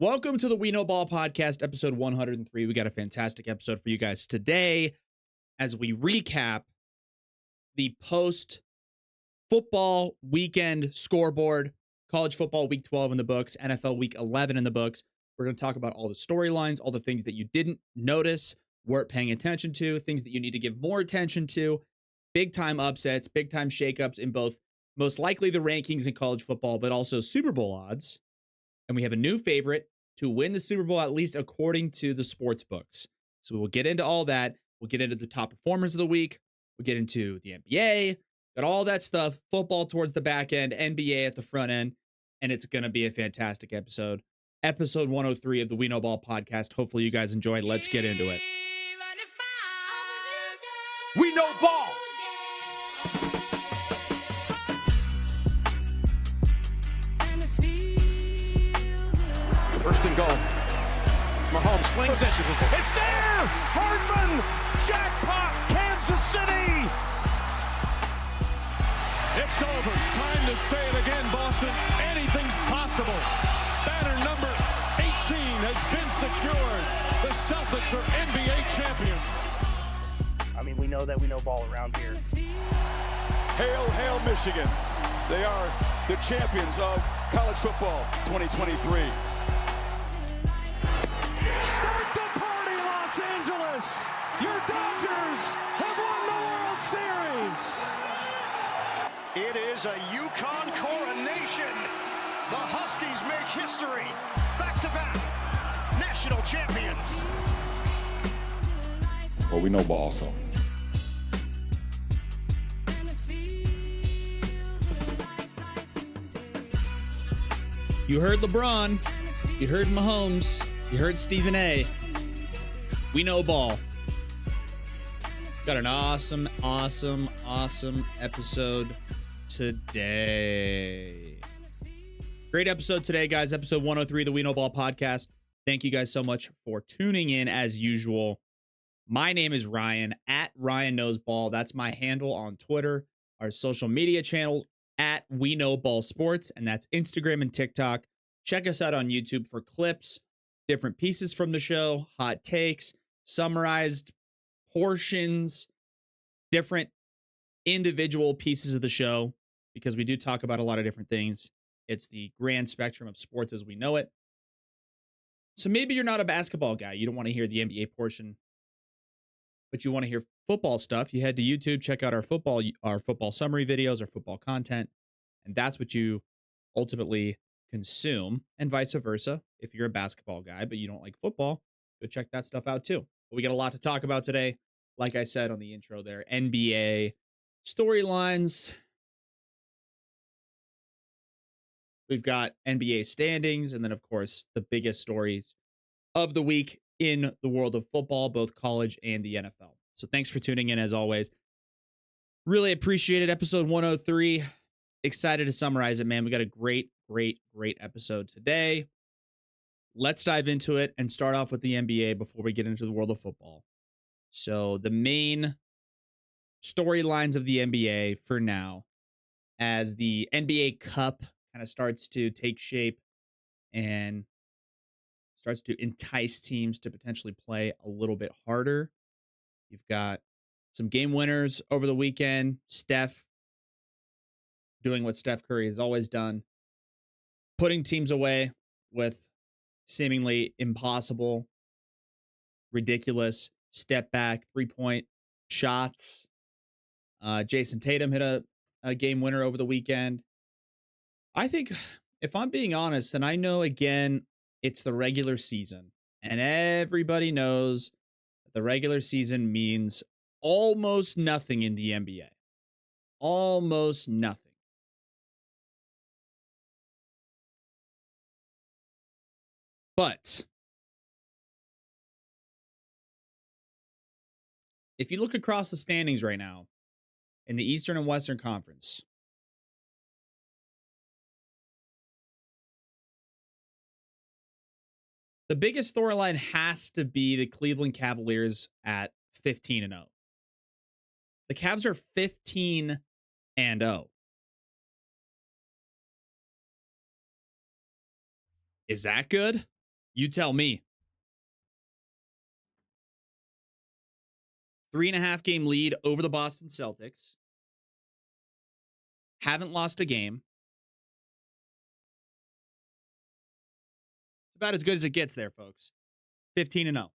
Welcome to the We Know Ball podcast, episode 103. We got a fantastic episode for you guys today as we recap the post-football weekend scoreboard, college football week 12 in the books, NFL week 11 in the books. We're going to talk about all the storylines, all the things that you didn't notice, weren't paying attention to, things that you need to give more attention to, big-time upsets, big-time shakeups in both most likely the rankings in college football, but also Super Bowl odds. And we have a new favorite to win the Super Bowl, at least according to the sports books. So we'll get into all that. We'll get into the top performers of the week. We'll get into the NBA, got all that stuff, football towards the back end, NBA at the front end, and it's going to be a fantastic episode. Episode 103 of the We Know Ball podcast. Hopefully you guys enjoyed. Let's get into it. We Know Ball. First and goal. Mahomes flings it. It's there! Hardman! Jackpot! Kansas City! It's over. Time to say it again, Boston. Anything's possible. Banner number 18 has been secured. The Celtics are NBA champions. I mean, we know that we know ball around here. Hail, hail, Michigan. They are the champions of college football 2023. Start the party, Los Angeles! Your Dodgers have won the World Series! It is a UConn coronation. The Huskies make history. Back-to-back national champions. Well, we know ball, so. You heard LeBron. You heard Mahomes. You heard Stephen A. We know ball. Got an awesome episode today. Great episode today, guys. Episode 103 of the We Know Ball podcast. Thank you guys so much for tuning in as usual. My name is Ryan, at Ryan Knows Ball. That's my handle on Twitter. Our social media channel, at We Know Ball Sports, and that's Instagram and TikTok. Check us out on YouTube for clips, different pieces from the show, hot takes, summarized portions, different individual pieces of the show, because we do talk about a lot of different things. It's the grand spectrum of sports as we know it. So maybe you're not a basketball guy. You don't want to hear the NBA portion, but you want to hear football stuff. You head to YouTube, check out our football summary videos, our football content, and that's what you ultimately consume, and vice versa. If you're a basketball guy, but you don't like football, go check that stuff out too. But we got a lot to talk about today. Like I said on the intro there, NBA storylines. We've got NBA standings, and then, of course, the biggest stories of the week in the world of football, both college and the NFL. So thanks for tuning in, as always. Really appreciate it. Episode 103. Excited to summarize it, man. We got a great episode today. Let's dive into it and start off with the NBA before we get into the world of football. So the main storylines of the NBA for now, as the NBA Cup kind of starts to take shape and starts to entice teams to potentially play a little bit harder. You've got some game winners over the weekend. Steph doing what Steph Curry has always done, putting teams away with seemingly impossible, ridiculous step back, 3-point shots. Jason Tatum hit a game winner over the weekend. I think, if I'm being honest, and I know, again, it's the regular season, and everybody knows that the regular season means almost nothing in the NBA. Almost nothing. But if you look across the standings right now in the Eastern and Western Conference, the biggest storyline has to be the Cleveland Cavaliers at 15-0. The Cavs are 15-0. Is that good? You tell me. 3.5 game lead over the Boston Celtics. Haven't lost a game. It's about as good as it gets there, folks. 15-0.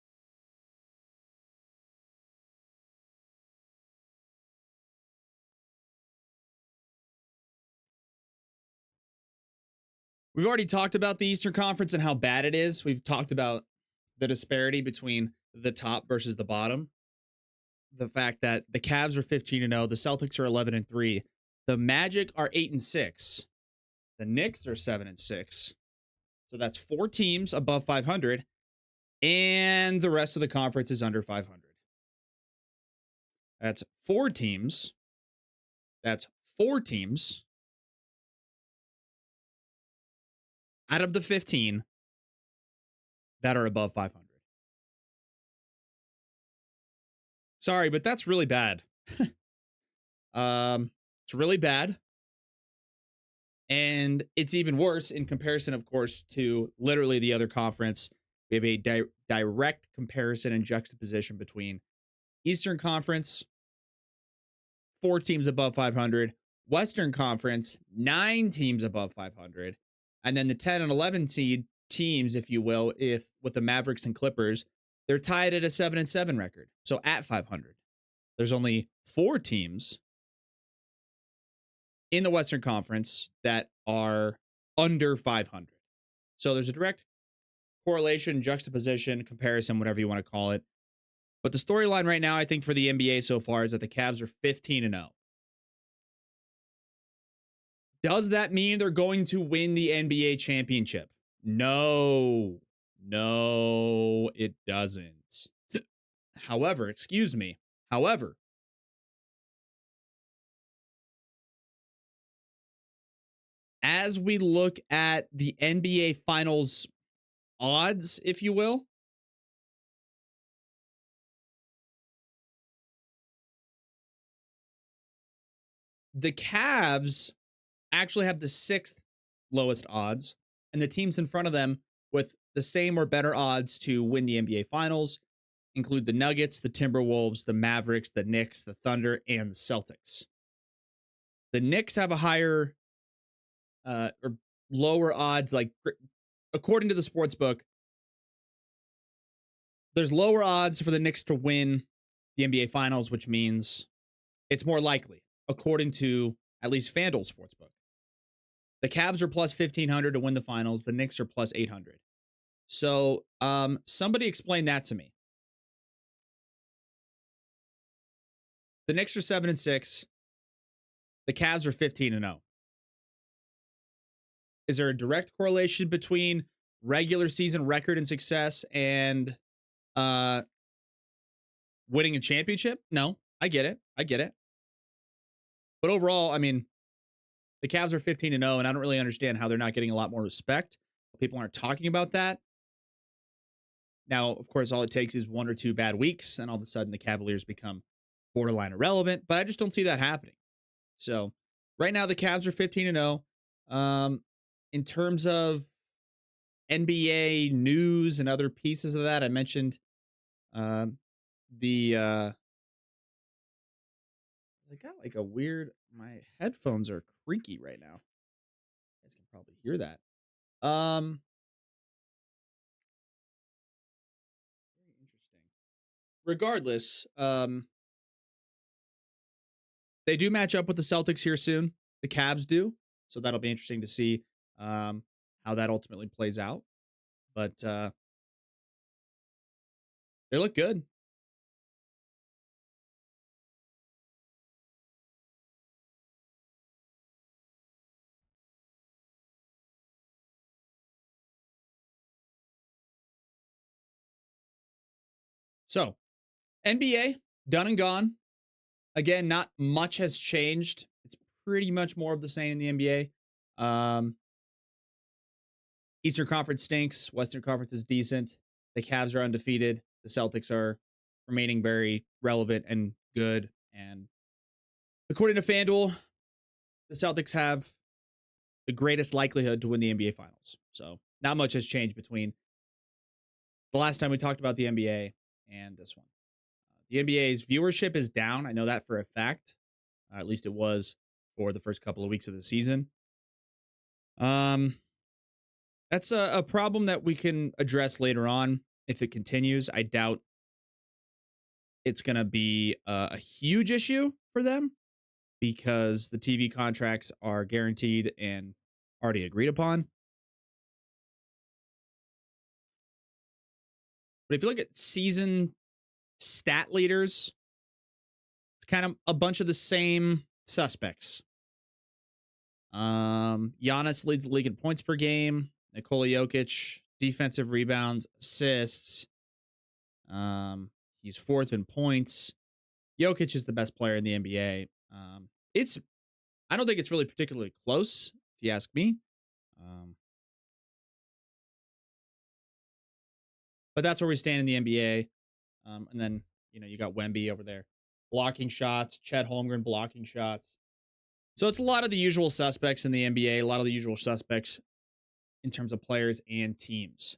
We've already talked about the Eastern Conference and how bad it is. We've talked about the disparity between the top versus the bottom. The fact that the Cavs are 15-0, the Celtics are 11-3, the Magic are 8-6, the Knicks are 7-6. So that's 4 teams above 500, and the rest of the conference is under 500. That's 4 teams. That's 4 teams out of the 15 that are above 500. Sorry, but that's really bad. It's really bad. And it's even worse in comparison, of course, to literally the other conference. We have a direct comparison and juxtaposition between Eastern Conference, 4 teams above 500, Western Conference, 9 teams above 500, and then the 10 and 11 seed teams, if you will, with the Mavericks and Clippers, they're tied at a 7-7 record. So at 500, there's only 4 teams in the Western Conference that are under 500. So there's a direct correlation, juxtaposition, comparison, whatever you want to call it. But the storyline right now, I think, for the NBA so far is that the Cavs are 15-0. Does that mean they're going to win the NBA championship? No, it doesn't. However, as we look at the NBA Finals odds, if you will, the Cavs actually have the 6th lowest odds, and the teams in front of them with the same or better odds to win the NBA Finals include the Nuggets, the Timberwolves, the Mavericks, the Knicks, the Thunder, and the Celtics. The Knicks have a higher or lower odds, like according to the sports book, there's lower odds for the Knicks to win the NBA Finals, which means it's more likely, according to at least FanDuel Sportsbook. The Cavs are plus 1,500 to win the finals. The Knicks are plus 800. So somebody explain that to me. The Knicks are 7-6. The Cavs are 15-0. Is there a direct correlation between regular season record and success and winning a championship? No, I get it. But overall, I mean, the Cavs are 15-0, and I don't really understand how they're not getting a lot more respect. People aren't talking about that. Now, of course, all it takes is 1 or 2 bad weeks, and all of a sudden the Cavaliers become borderline irrelevant, but I just don't see that happening. So right now, the Cavs are 15-0. In terms of NBA news and other pieces of that, I mentioned I got like a weird, my headphones are creaky right now. You guys can probably hear that. Very interesting. Regardless, they do match up with the Celtics here soon. The Cavs do. So that'll be interesting to see how that ultimately plays out. But they look good. So, NBA, done and gone. Again, not much has changed. It's pretty much more of the same in the NBA. Eastern Conference stinks. Western Conference is decent. The Cavs are undefeated. The Celtics are remaining very relevant and good. And according to FanDuel, the Celtics have the greatest likelihood to win the NBA Finals. So not much has changed between the last time we talked about the NBA and this one. The NBA's viewership is down. I know that for a fact. At least it was for the first couple of weeks of the season. That's a problem that we can address later on if it continues. I doubt it's going to be a huge issue for them because the TV contracts are guaranteed and already agreed upon. But if you look at season stat leaders, it's kind of a bunch of the same suspects. Giannis leads the league in points per game. Nikola Jokic, defensive rebounds, assists. He's fourth in points. Jokic is the best player in the NBA. I don't think it's really particularly close, if you ask me. But that's where we stand in the NBA. And then, you got Wemby over there blocking shots, Chet Holmgren blocking shots. So it's a lot of the usual suspects in the NBA, a lot of the usual suspects in terms of players and teams.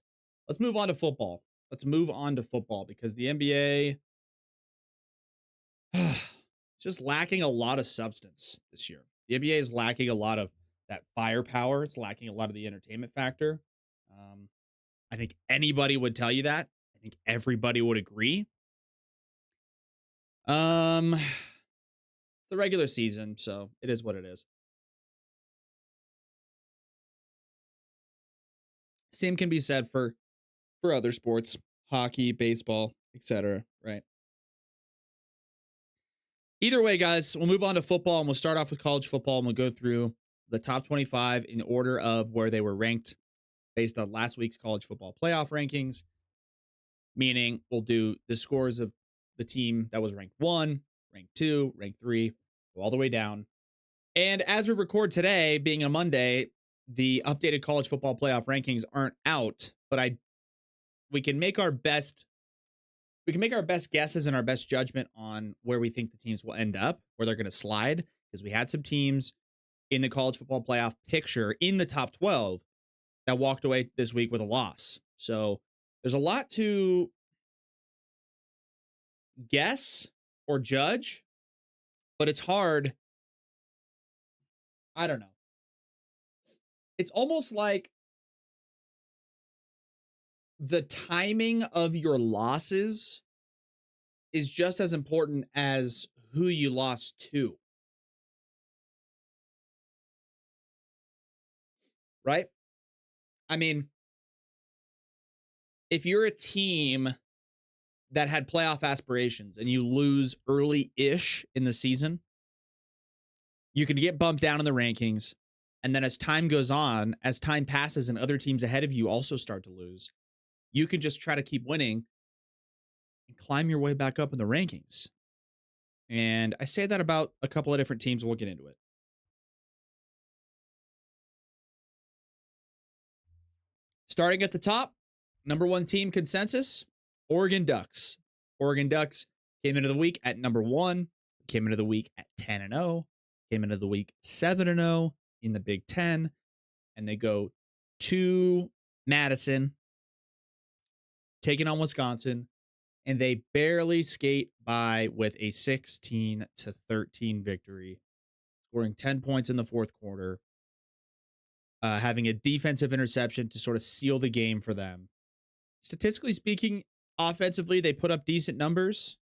Let's move on to football. Because the NBA is just lacking a lot of substance this year. The NBA is lacking a lot of that firepower. It's lacking a lot of the entertainment factor. I think anybody would tell you that. I think everybody would agree. It's the regular season, so it is what it is. Same can be said for other sports, hockey, baseball, etc., right? Either way, guys, we'll move on to football, and we'll start off with college football, and we'll go through the top 25 in order of where they were ranked based on last week's college football playoff rankings, meaning we'll do the scores of the team that was ranked 1, ranked 2, ranked 3, go all the way down. And as we record today, being a Monday, the updated college football playoff rankings aren't out, but we can make our best guesses and our best judgment on where we think the teams will end up, where they're going to slide, because we had some teams in the college football playoff picture in the top 12 that walked away this week with a loss. So there's a lot to guess or judge, but it's hard. I don't know. It's almost like the timing of your losses is just as important as who you lost to. Right? I mean, if you're a team that had playoff aspirations and you lose early-ish in the season, you can get bumped down in the rankings. And then as time goes on, as time passes and other teams ahead of you also start to lose, you can just try to keep winning and climb your way back up in the rankings. And I say that about a couple of different teams. We'll get into it. Starting at the top, number 1 team consensus, Oregon Ducks. Oregon Ducks came into the week at number 1, came into the week at 10-0, came into the week 7-0 in the Big Ten, and they go to Madison, taking on Wisconsin, and they barely skate by with a 16-13 victory, scoring 10 points in the fourth quarter, having a defensive interception to sort of seal the game for them. Statistically speaking, offensively, they put up decent numbers.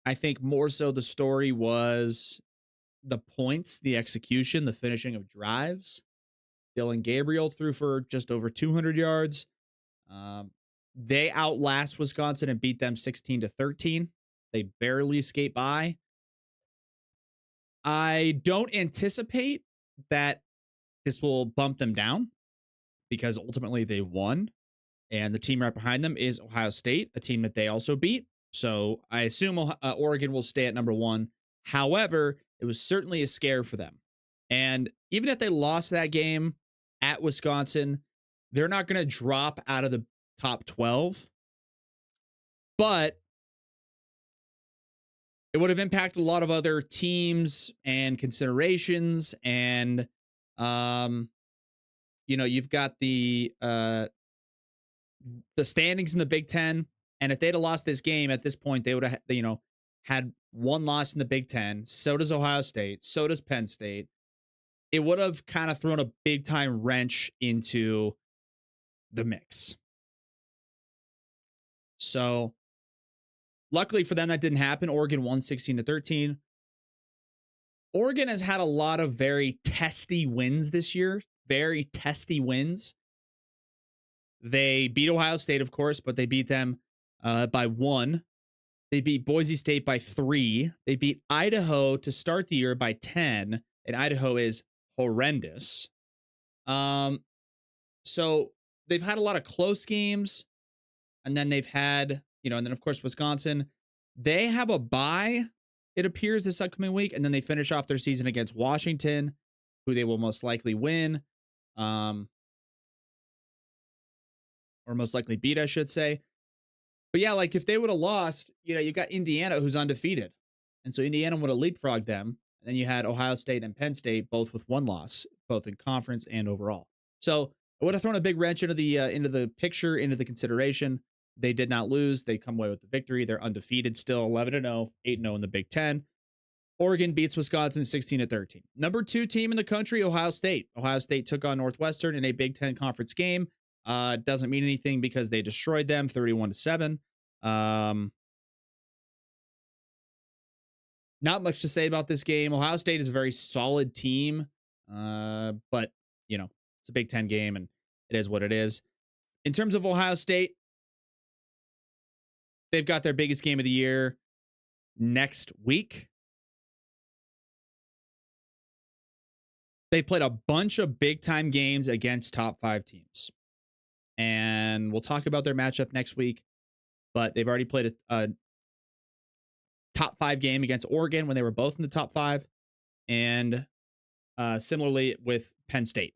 I think more so the story was the points, the execution, the finishing of drives. Dylan Gabriel threw for just over 200 yards. They outlast Wisconsin and beat them 16-13. They barely skate by. I don't anticipate that this will bump them down because ultimately they won. And the team right behind them is Ohio State, a team that they also beat. So I assume Oregon will stay at number 1. However, it was certainly a scare for them. And even if they lost that game at Wisconsin, they're not going to drop out of the top 12. But it would have impacted a lot of other teams and considerations. And, you've got the the standings in the Big Ten. And if they'd have lost this game at this point, they would have, had one loss in the Big Ten. So does Ohio State. So does Penn State. It would have kind of thrown a big time wrench into the mix. So luckily for them, that didn't happen. Oregon won 16-13. Oregon has had a lot of very testy wins this year. Very testy wins. They beat Ohio State, of course, but they beat them by 1. They beat Boise State by 3. They beat Idaho to start the year by 10. And Idaho is horrendous. So they've had a lot of close games. And then they've had, and then of course Wisconsin. They have a bye, it appears, this upcoming week. And then they finish off their season against Washington, who they will most likely win. Or most likely beat, I should say. But yeah, like if they would have lost, you got Indiana, who's undefeated. And so Indiana would have leapfrogged them. And then you had Ohio State and Penn State, both with 1 loss, both in conference and overall. So it would have thrown a big wrench into the picture, into the consideration. They did not lose. They come away with the victory. They're undefeated still, 11-0, 8-0 in the Big Ten. Oregon beats Wisconsin 16-13. Number 2 team in the country, Ohio State. Ohio State took on Northwestern in a Big Ten conference game. Doesn't mean anything because they destroyed them 31-7. Not much to say about this game. Ohio State is a very solid team, but it's a Big Ten game and it is what it is. In terms of Ohio State, they've got their biggest game of the year next week. They've played a bunch of big time games against top 5 teams. And we'll talk about their matchup next week. But they've already played a top 5 game against Oregon when they were both in the top 5. And similarly with Penn State.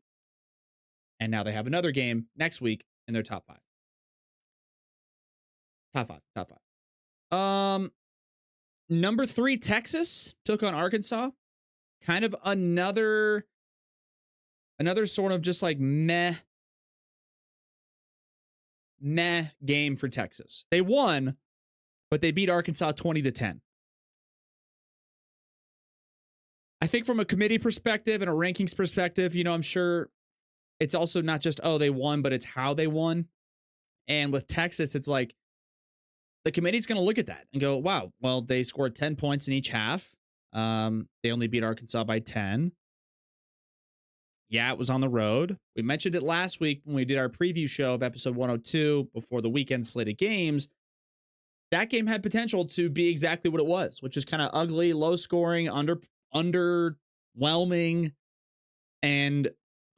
And now they have another game next week in their top 5. Top 5. Number 3, Texas took on Arkansas. Kind of another sort of just like meh game for Texas. They won, but they beat Arkansas 20-10. I think from a committee perspective and a rankings perspective, I'm sure it's also not just, they won, but it's how they won. And with Texas, it's like the committee's going to look at that and go, wow, well, they scored 10 points in each half. They only beat Arkansas by 10. Yeah, it was on the road. We mentioned it last week when we did our preview show of episode 102 before the weekend slate of games. That game had potential to be exactly what it was, which is kind of ugly, low scoring, underwhelming, and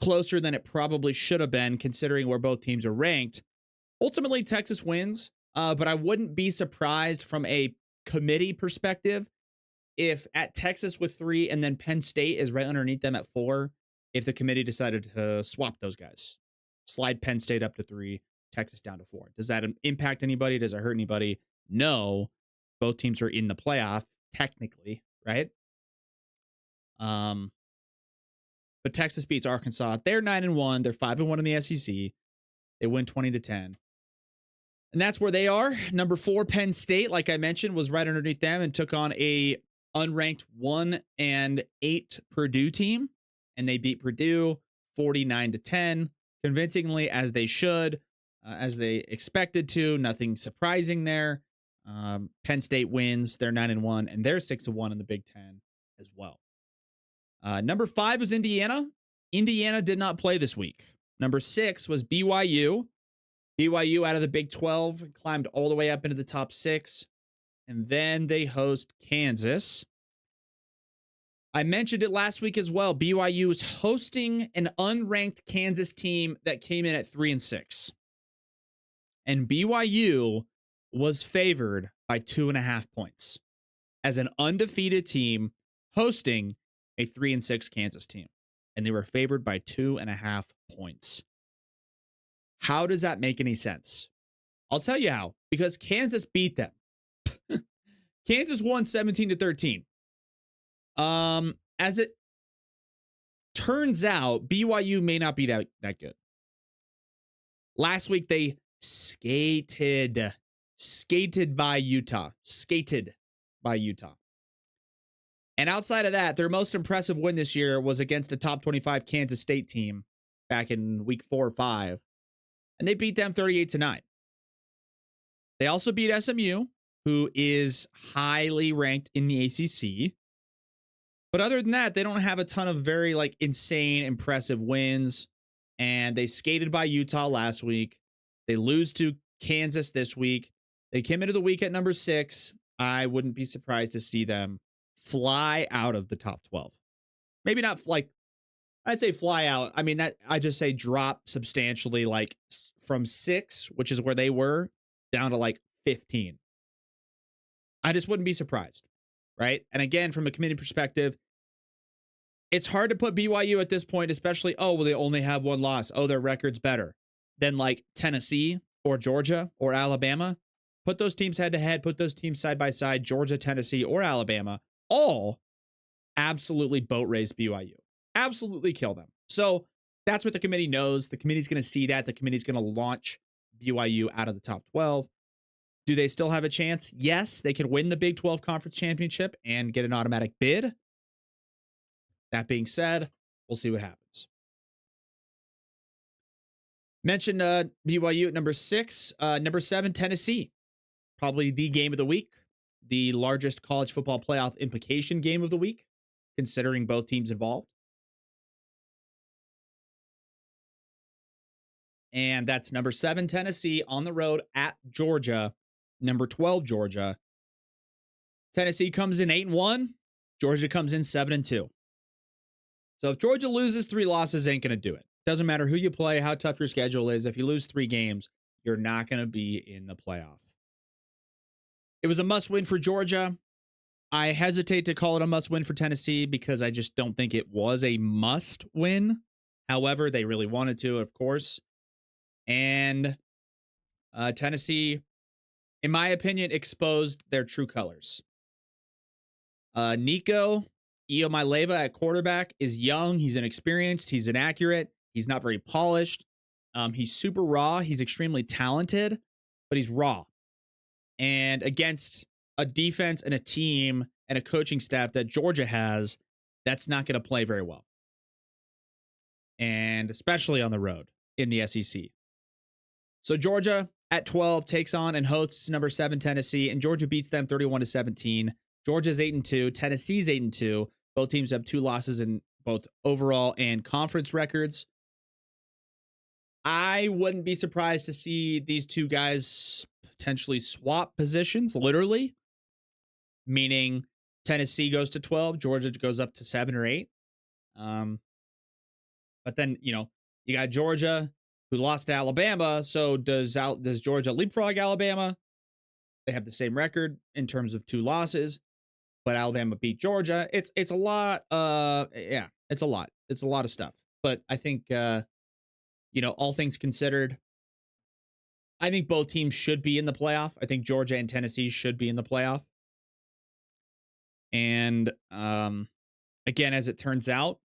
closer than it probably should have been considering where both teams are ranked. Ultimately, Texas wins, but I wouldn't be surprised from a committee perspective if at Texas with 3 and then Penn State is right underneath them at 4, if the committee decided to swap those guys, slide Penn State up to 3, Texas down to 4. Does that impact anybody? Does it hurt anybody? No. Both teams are in the playoff, technically, right? But Texas beats Arkansas. They're 9-1. They're 5-1 in the SEC. They win 20-10. And that's where they are. Number 4, Penn State, like I mentioned, was right underneath them and took on a unranked 1-8 Purdue team. And they beat Purdue 49-10, convincingly, as they should, as they expected to. Nothing surprising there. Penn State wins. They're 9-1, and they're 6-1 in the Big Ten as well. Number 5 was Indiana. Indiana did not play this week. Number 6 was BYU. BYU out of the Big 12 climbed all the way up into the top 6. And then they host Kansas. I mentioned it last week as well. BYU is hosting an unranked Kansas team that came in at 3-6. And BYU was favored by 2.5 points as an undefeated team hosting a 3-6 Kansas team. And they were favored by 2.5 points. How does that make any sense? I'll tell you how. Because Kansas beat them. Kansas won 17-13. As it turns out, BYU may not be that good. Last week, they skated by Utah. Skated by Utah. And outside of that, their most impressive win this year was against a top 25 Kansas State team back in week 4 or 5. And they beat them 38-9. They also beat SMU, who is highly ranked in the ACC. But other than that, they don't have a ton of very insane, impressive wins. And they skated by Utah last week. They lose to Kansas this week. They came into the week at number 6. I wouldn't be surprised to see them fly out of the top 12. Maybe not I'd say fly out. I mean, that I just say drop substantially, from 6, which is where they were, down to 15. I just wouldn't be surprised, right? And again, from a committee perspective, it's hard to put BYU at this point, especially, they only have 1 loss. Their record's better than Tennessee or Georgia or Alabama. Put those teams head to head, put those teams side by side, Georgia, Tennessee, or Alabama, all absolutely boat race BYU. Absolutely kill them. So that's what the committee knows. The committee's going to see that. The committee's going to launch BYU out of the top 12. Do they still have a chance? Yes, they could win the Big 12 Conference Championship and get an automatic bid. That being said, we'll see what happens. Mentioned BYU at number 6. Number 7, Tennessee. Probably the game of the week. The largest college football playoff implication game of the week, considering both teams involved. And that's number 7, Tennessee, on the road at Georgia. Number 12, Georgia. Tennessee comes in 8-1. Georgia comes in 7-2. So if Georgia loses 3 losses, ain't going to do it. Doesn't matter who you play, how tough your schedule is. If you lose 3 games, you're not going to be in the playoff. It was a must-win for Georgia. I hesitate to call it a must-win for Tennessee because I just don't think it was a must-win. However, they really wanted to, of course. And Tennessee, in my opinion, exposed their true colors. Nico Iamaleava at quarterback is young. He's inexperienced. He's inaccurate. He's not very polished. He's super raw. He's extremely talented, but he's raw. And against a defense and a team and a coaching staff that Georgia has, that's not going to play very well. And especially on the road in the SEC. So Georgia at 12 takes on and hosts number 7 Tennessee, and Georgia beats them 31-17. Georgia's 8-2, Tennessee's 8-2. Both teams have 2 losses in both overall and conference records. I wouldn't be surprised to see these two guys potentially swap positions, literally. Meaning Tennessee goes to 12, Georgia goes up to 7 or 8. But then, you got Georgia who lost to Alabama. So does Georgia leapfrog Alabama? They have the same record in terms of 2 losses, but Alabama beat Georgia. It's a lot. It's a lot. It's a lot of stuff. But I think, all things considered, I think both teams should be in the playoff. I think Georgia and Tennessee should be in the playoff. And again, as it turns out,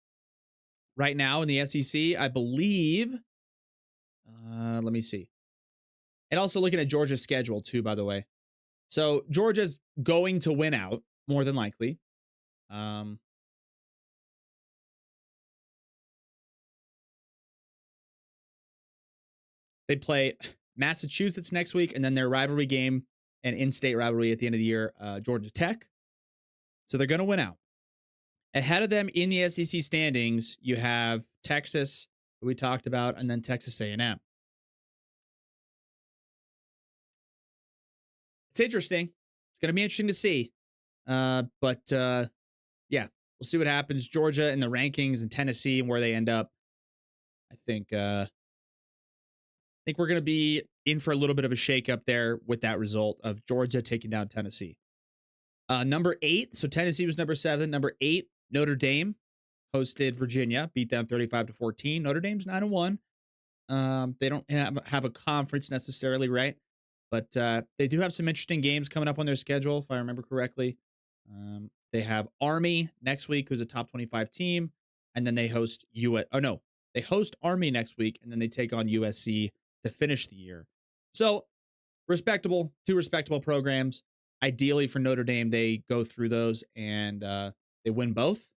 right now in the SEC, I believe, let me see. And also looking at Georgia's schedule too, by the way. So Georgia's going to win out, more than likely. They play Massachusetts next week, and then their rivalry game, an in-state rivalry at the end of the year, Georgia Tech. So they're going to win out. Ahead of them in the SEC standings, you have Texas, who we talked about, and then Texas A&M. It's interesting. It's going to be interesting to see. But we'll see what happens. Georgia in the rankings and Tennessee and where they end up. I think we're going to be in for a little bit of a shakeup there with that result of Georgia taking down Tennessee. Number 8, so Tennessee was number 7. Number 8, Notre Dame hosted Virginia, beat them 35-14. Notre Dame's 9-1. They don't have a conference necessarily, right? But they do have some interesting games coming up on their schedule, if I remember correctly. They have Army next week, who's a top 25 team, and then they host they host Army next week, and then they take on USC to finish the year. So respectable, two respectable programs. Ideally for Notre Dame, they go through those and they win both.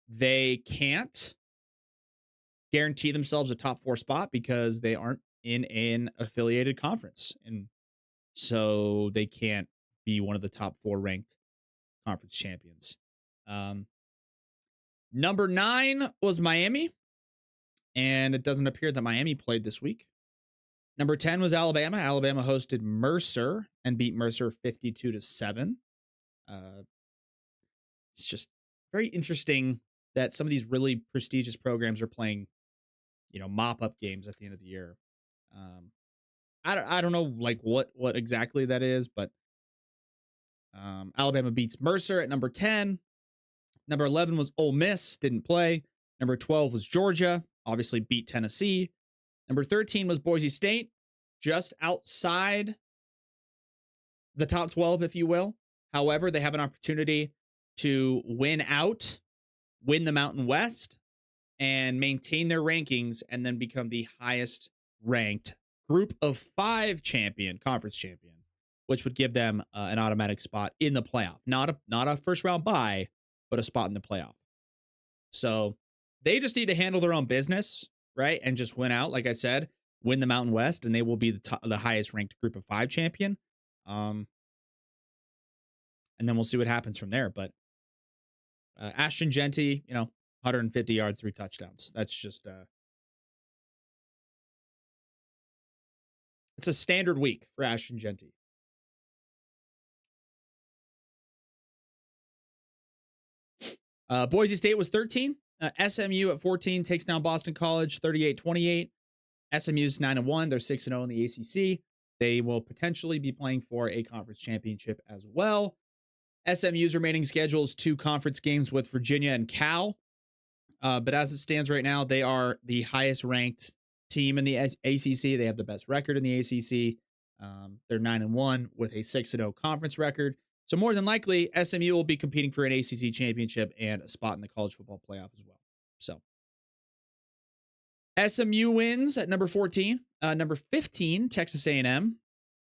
They can't guarantee themselves a top 4 spot because they aren't in an affiliated conference. And so they can't be one of the top 4 ranked conference champions. Number 9 was Miami, and it doesn't appear that Miami played this week. Number 10 was Alabama. Alabama hosted Mercer and beat Mercer 52-7. It's just very interesting that some of these really prestigious programs are playing, mop-up games at the end of the year. I don't know like what exactly that is, but Alabama beats Mercer at number 10. Number 11 was Ole Miss, didn't play. Number 12 was Georgia, obviously beat Tennessee. Number 13 was Boise State, just outside the top 12, if you will. However, they have an opportunity to win the Mountain West, and maintain their rankings, and then become the highest ranked group of 5 conference champion, which would give them an automatic spot in the playoff. Not a first round bye, but a spot in the playoff. So they just need to handle their own business, right? And just win out, like I said, win the Mountain West, and they will be the highest ranked group of 5 champion. And then we'll see what happens from there. But Ashton Jeanty, 150 yards, 3 touchdowns. That's just it's a standard week for Ashton Jeanty. Boise State was 13. SMU at 14 takes down Boston College 38-28. SMU's 9-1. They're 6-0 in the ACC. They will potentially be playing for a conference championship as well. SMU's remaining schedule is 2 conference games with Virginia and Cal. But as it stands right now, they are the highest ranked team in the ACC. They have the best record in the ACC. They're 9-1 with a 6-0 conference record. So more than likely, SMU will be competing for an ACC championship and a spot in the college football playoff as well. So SMU wins at number 14. Number 15, Texas A&M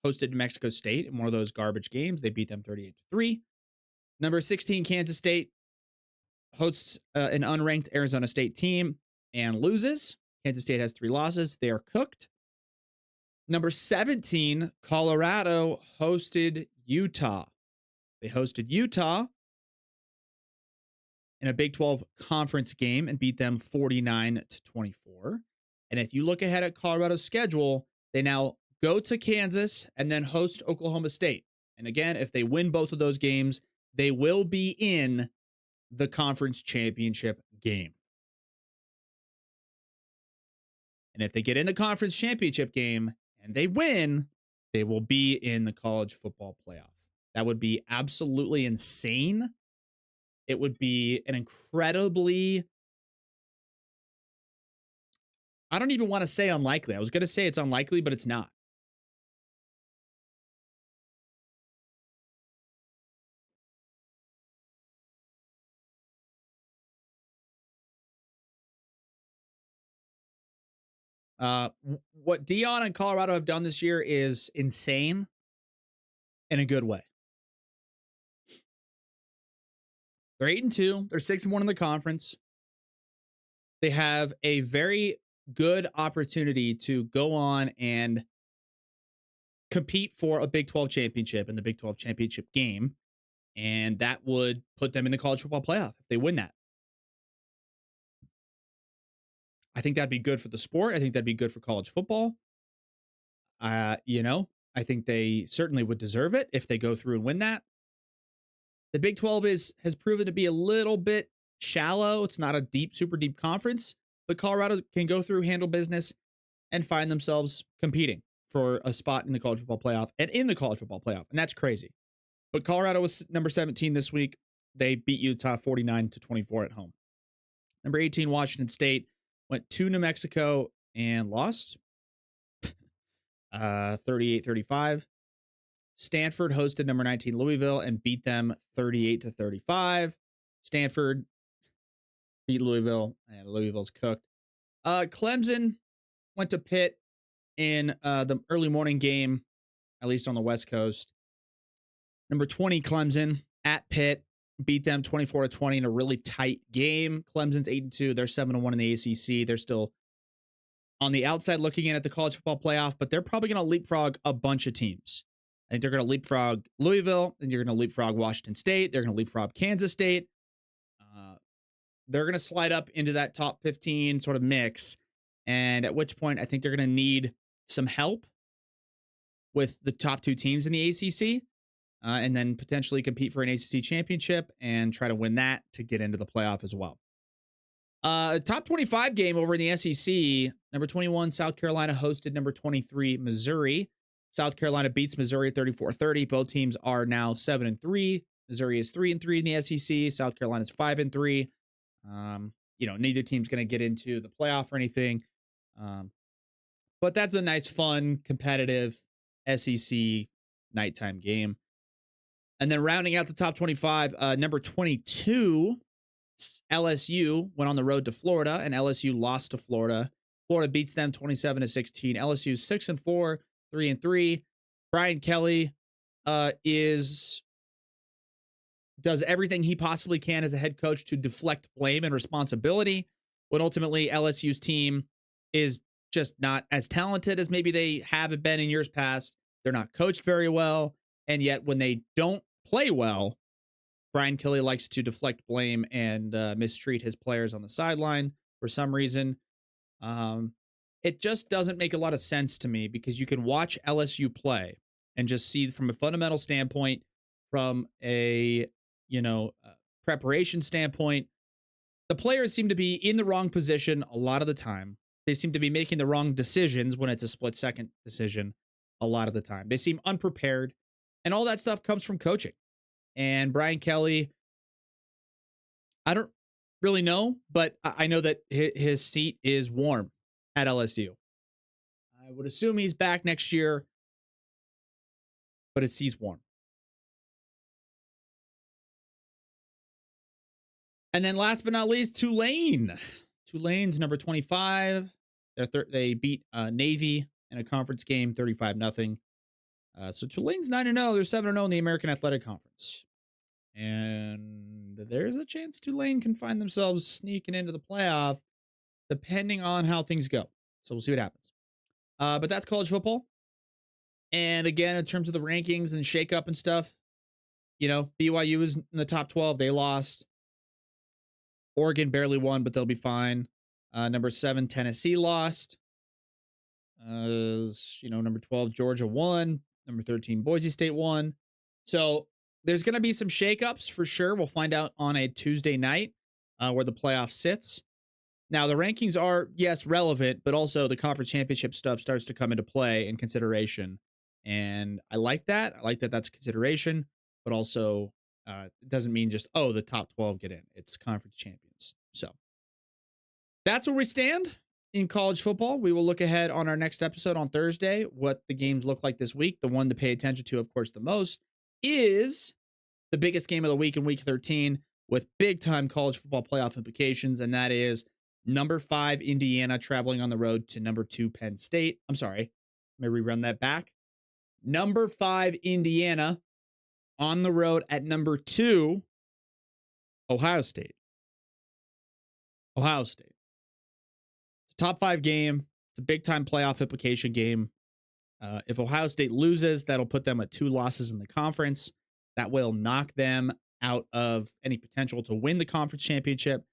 hosted New Mexico State in one of those garbage games. They beat them 38-3. Number 16, Kansas State hosts an unranked Arizona State team and loses. Kansas State has 3 losses. They are cooked. Number 17, Colorado hosted Utah. They hosted Utah in a Big 12 conference game and beat them 49-24. And if you look ahead at Colorado's schedule, they now go to Kansas and then host Oklahoma State. And again, if they win both of those games, they will be in the conference championship game. And if they get in the conference championship game and they win, they will be in the college football playoff. That would be absolutely insane. It would be an incredibly, I don't even want to say unlikely. I was going to say it's unlikely, but it's not. What Dion and Colorado have done this year is insane in a good way. They're 8-2. They're 6-1 in the conference. They have a very good opportunity to go on and compete for a Big 12 championship in the Big 12 championship game. And that would put them in the college football playoff if they win that. I think that'd be good for the sport. I think that'd be good for college football. I think they certainly would deserve it if they go through and win that. The Big 12 has proven to be a little bit shallow. It's not a super deep conference, but Colorado can go through, handle business, and find themselves competing for a spot in the college football playoff and in the college football playoff. And that's crazy. But Colorado was number 17 this week. They beat Utah 49-24 at home. Number 18, Washington State went to New Mexico and lost 38-35. Stanford hosted number 19 Louisville and beat them 38-35. Stanford beat Louisville, and Louisville's cooked. Clemson went to Pitt in the early morning game, at least on the West Coast. Number 20, Clemson at Pitt, beat them 24-20 in a really tight game. Clemson's 8-2. They're 7-1 in the ACC. They're still on the outside looking in at the college football playoff, but they're probably going to leapfrog a bunch of teams. I think they're going to leapfrog Louisville, and you're going to leapfrog Washington State. They're going to leapfrog Kansas State. They're going to slide up into that top 15 sort of mix, and at which point I think they're going to need some help with the top two teams in the ACC, and then potentially compete for an ACC championship and try to win that to get into the playoff as well. Top 25 game over in the SEC. Number 21, South Carolina hosted number 23, Missouri. South Carolina beats Missouri 34-30. Both teams are now 7-3. Missouri is 3-3 in the SEC. South Carolina is 5-3. Neither team's going to get into the playoff or anything. But that's a nice, fun, competitive SEC nighttime game. And then rounding out the top 25, number 22, LSU went on the road to Florida, and LSU lost to Florida. Florida beats them 27-16. LSU 6-4, 3-3. Brian Kelly does everything he possibly can as a head coach to deflect blame and responsibility, when ultimately LSU's team is just not as talented as maybe they have been in years past. They're not coached very well, and yet when they don't play well, Brian Kelly likes to deflect blame and mistreat his players on the sideline for some reason. It just doesn't make a lot of sense to me, because you can watch LSU play and just see from a fundamental standpoint, from a preparation standpoint, the players seem to be in the wrong position a lot of the time. They seem to be making the wrong decisions when it's a split second decision a lot of the time. They seem unprepared, and all that stuff comes from coaching. And Brian Kelly, I don't really know, but I know that his seat is warm at LSU. I would assume he's back next year, but his seat's warm. And then last but not least, Tulane. Tulane's number 25. They beat Navy in a conference game 35-0. So Tulane's 9-0. They're 7-0 in the American Athletic Conference. And there's a chance Tulane can find themselves sneaking into the playoff, depending on how things go. So we'll see what happens. But that's college football. And again, in terms of the rankings and shakeup and stuff, BYU is in the top 12. They lost. Oregon barely won, but they'll be fine. Number 7, Tennessee lost. Number 12, Georgia won. Number 13, Boise State won. So there's going to be some shakeups for sure. We'll find out on a Tuesday night where the playoff sits. Now, the rankings are, yes, relevant, but also the conference championship stuff starts to come into play and consideration. And I like that. I like that that's a consideration, but also it doesn't mean just, the top 12 get in. It's conference champions. So that's where we stand in college football. We will look ahead on our next episode on Thursday, what the games look like this week. The one to pay attention to, of course, the most is the biggest game of the week in week 13 with big time college football playoff implications. And that is number 5, Indiana traveling on the road to number 2, Penn State. I'm sorry. Let me rerun that back. Number 5, Indiana on the road at number 2, Ohio State. Ohio State. It's a top 5 game. It's a big time playoff implication game. If Ohio State loses, that'll put them at 2 losses in the conference. That will knock them out of any potential to win the conference championship.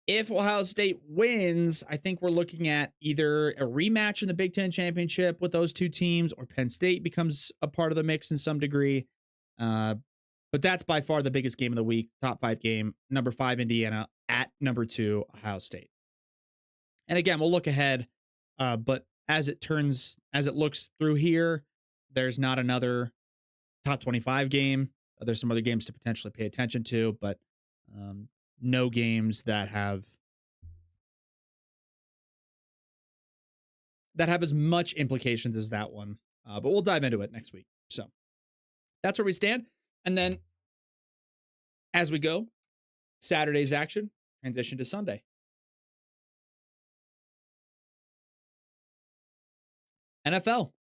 If Ohio State wins, I think we're looking at either a rematch in the Big Ten championship with those two teams, or Penn State becomes a part of the mix in some degree. But that's by far the biggest game of the week, top 5 game, number 5, Indiana at number 2, Ohio State. And again, we'll look ahead, but as it looks through here, there's not another top 25 game. There's some other games to potentially pay attention to, but no games that have as much implications as that one. But we'll dive into it next week. So that's where we stand. And then as we go, Saturday's action, transition to Sunday. NFL.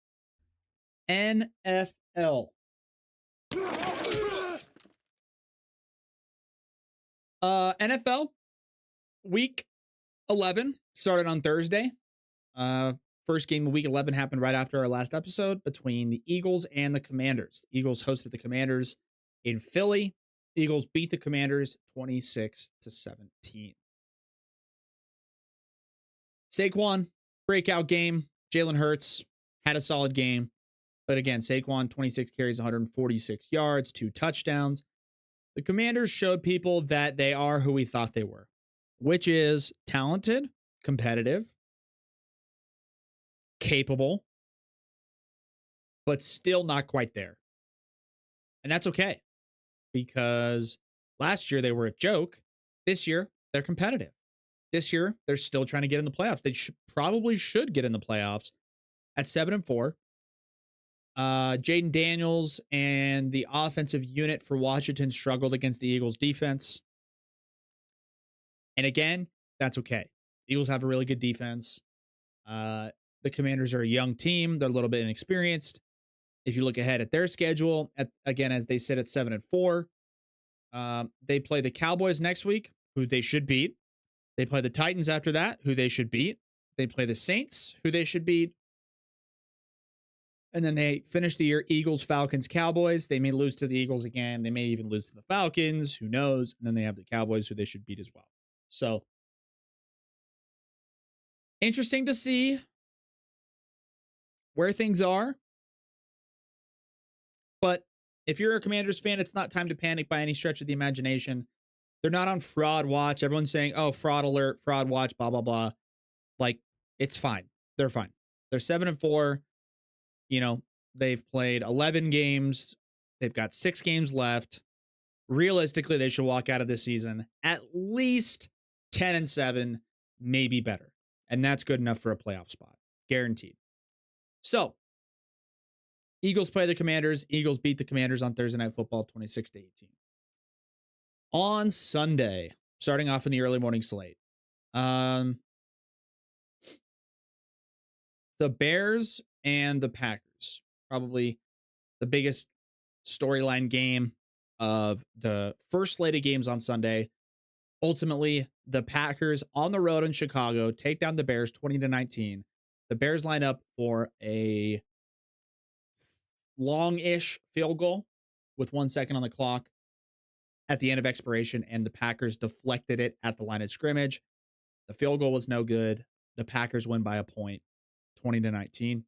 NFL week 11 started on Thursday. First game of week 11 happened right after our last episode between the Eagles and the Commanders. The Eagles hosted the Commanders in Philly. The Eagles beat the Commanders 26-17. Saquon, breakout game. Jalen Hurts had a solid game. But again, Saquon, 26 carries, 146 yards, 2 touchdowns. The Commanders showed people that they are who we thought they were, which is talented, competitive, capable, but still not quite there. And that's okay, because last year they were a joke. This year, they're competitive. This year, they're still trying to get in the playoffs. They probably should get in the playoffs at 7-4. Jaden Daniels and the offensive unit for Washington struggled against the Eagles defense. And again, that's okay. The Eagles have a really good defense. The Commanders are a young team. They're a little bit inexperienced. If you look ahead at their schedule, again, as they sit at 7-4, they play the Cowboys next week, who they should beat. They play the Titans after that, who they should beat. They play the Saints, who they should beat. And then they finish the year Eagles, Falcons, Cowboys. They may lose to the Eagles again. They may even lose to the Falcons. Who knows? And then they have the Cowboys, who they should beat as well. So, interesting to see where things are. But if you're a Commanders fan, it's not time to panic by any stretch of the imagination. They're not on fraud watch. Everyone's saying, oh, fraud alert, fraud watch, blah, blah, blah. Like, it's fine. They're fine. They're 7-4. You know, they've played 11 games. They've got 6 games left. Realistically, they should walk out of this season at least 10-7, maybe better. And that's good enough for a playoff spot. Guaranteed. So, Eagles play the Commanders. Eagles beat the Commanders on Thursday Night Football 26-18. On Sunday, starting off in the early morning slate, the Bears and the Packers, probably the biggest storyline game of the first slate of games on Sunday. Ultimately, the Packers on the road in Chicago take down the Bears 20-19. The Bears line up for a long-ish field goal with 1 second on the clock at the end of expiration, and the Packers deflected it at the line of scrimmage. The field goal was no good. The Packers win by a point, 20-19.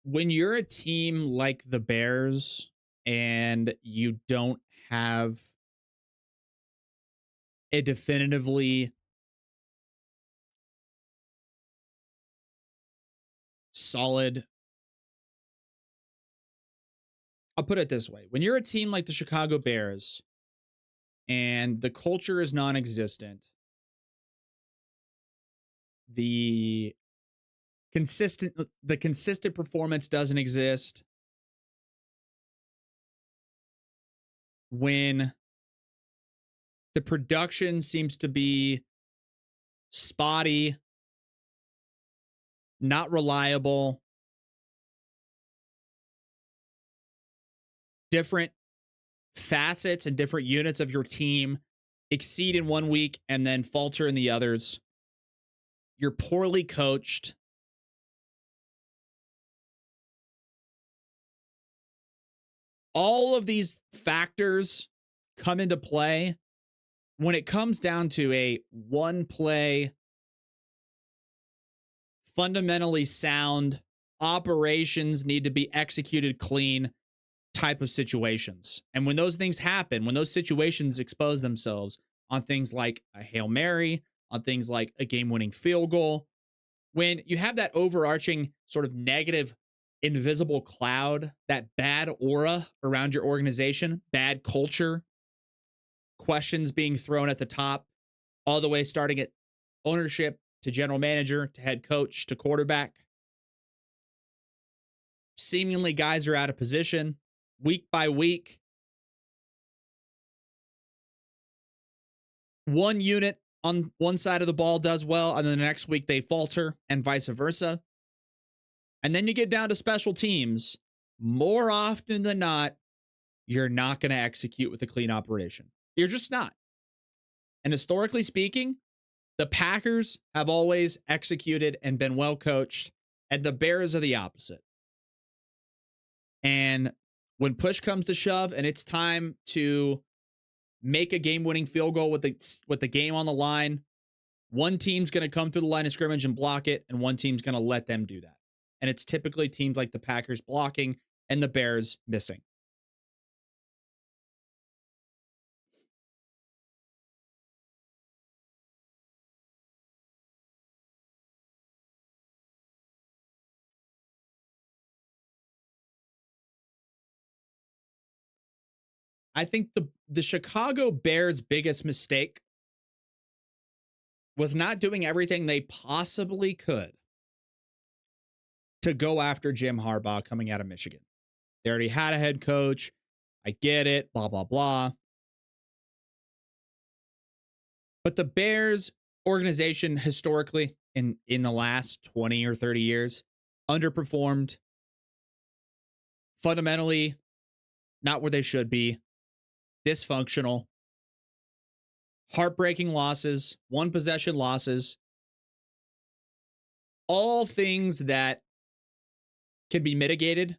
When you're a team like the Bears and you don't have a definitively solid, I'll put it this way. When you're a team like the Chicago Bears and the culture is non-existent, the consistent performance doesn't exist, when the production seems to be spotty, not reliable, different facets and different units of your team exceed in one week and then falter in the others. You're poorly coached. All of these factors come into play when it comes down to a one play, fundamentally sound, operations need to be executed clean type of situations. And when those things happen, when those situations expose themselves on things like a Hail Mary, on things like a game-winning field goal, when you have that overarching sort of negative invisible cloud, that bad aura around your organization, bad culture, questions being thrown at the top, all the way starting at ownership to general manager to head coach to quarterback. Seemingly guys are out of position week by week. One unit on one side of the ball does well, and then the next week they falter, and vice versa. And then you get down to special teams. More often than not, you're not going to execute with a clean operation. You're just not. And historically speaking, the Packers have always executed and been well coached, and the Bears are the opposite. And when push comes to shove and it's time to make a game-winning field goal with the game on the line, one team's going to come through the line of scrimmage and block it, and one team's going to let them do that. And it's typically teams like the Packers blocking and the Bears missing. I think the Chicago Bears' biggest mistake was not doing everything they possibly could to go after Jim Harbaugh coming out of Michigan. They already had a head coach. I get it, blah, blah, blah. But the Bears organization historically in the last 20 or 30 years underperformed, fundamentally not where they should be, dysfunctional, heartbreaking losses, one possession losses, all things that can be mitigated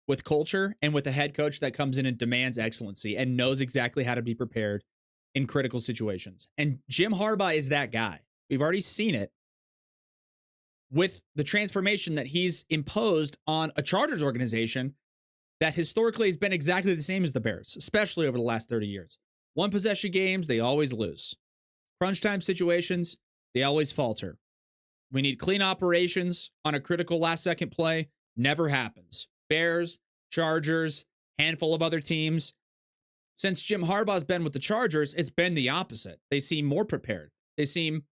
with culture and with a head coach that comes in and demands excellency and knows exactly how to be prepared in critical situations. And Jim Harbaugh is that guy. We've already seen it with the transformation that he's imposed on a Chargers organization that historically has been exactly the same as the Bears, especially over the last 30 years. One possession games, they always lose. Crunch time situations, they always falter. We need clean operations on a critical last second play. Never happens. Bears, Chargers, handful of other teams. Since Jim Harbaugh's been with the Chargers, it's been the opposite. They seem more prepared. They seem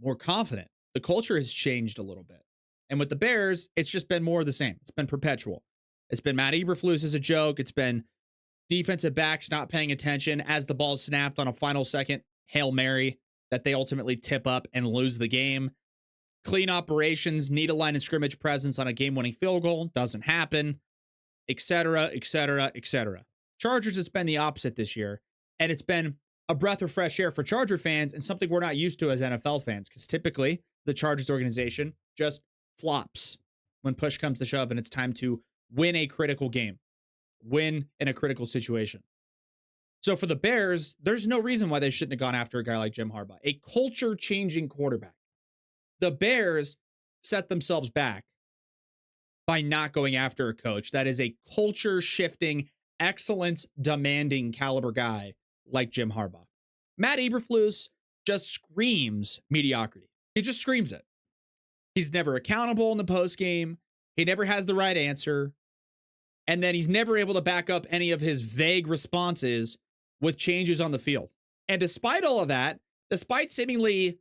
more confident. The culture has changed a little bit. And with the Bears, it's just been more of the same. It's been perpetual. It's been Matt Eberflus as a joke. It's been defensive backs not paying attention as the ball snapped on a final second Hail Mary that they ultimately tip up and lose the game. Clean operations, need a line of scrimmage presence on a game-winning field goal. Doesn't happen, etc., etc., etc. Chargers, it's been the opposite this year. And it's been a breath of fresh air for Charger fans and something we're not used to as NFL fans, because typically the Chargers organization just flops when push comes to shove and it's time to win a critical game, win in a critical situation. So for the Bears, there's no reason why they shouldn't have gone after a guy like Jim Harbaugh, a culture-changing quarterback. The Bears set themselves back by not going after a coach that is a culture-shifting, excellence-demanding caliber guy like Jim Harbaugh. Matt Eberflus just screams mediocrity. He just screams it. He's never accountable in the postgame. He never has the right answer. And then he's never able to back up any of his vague responses with changes on the field. And despite all of that, despite seemingly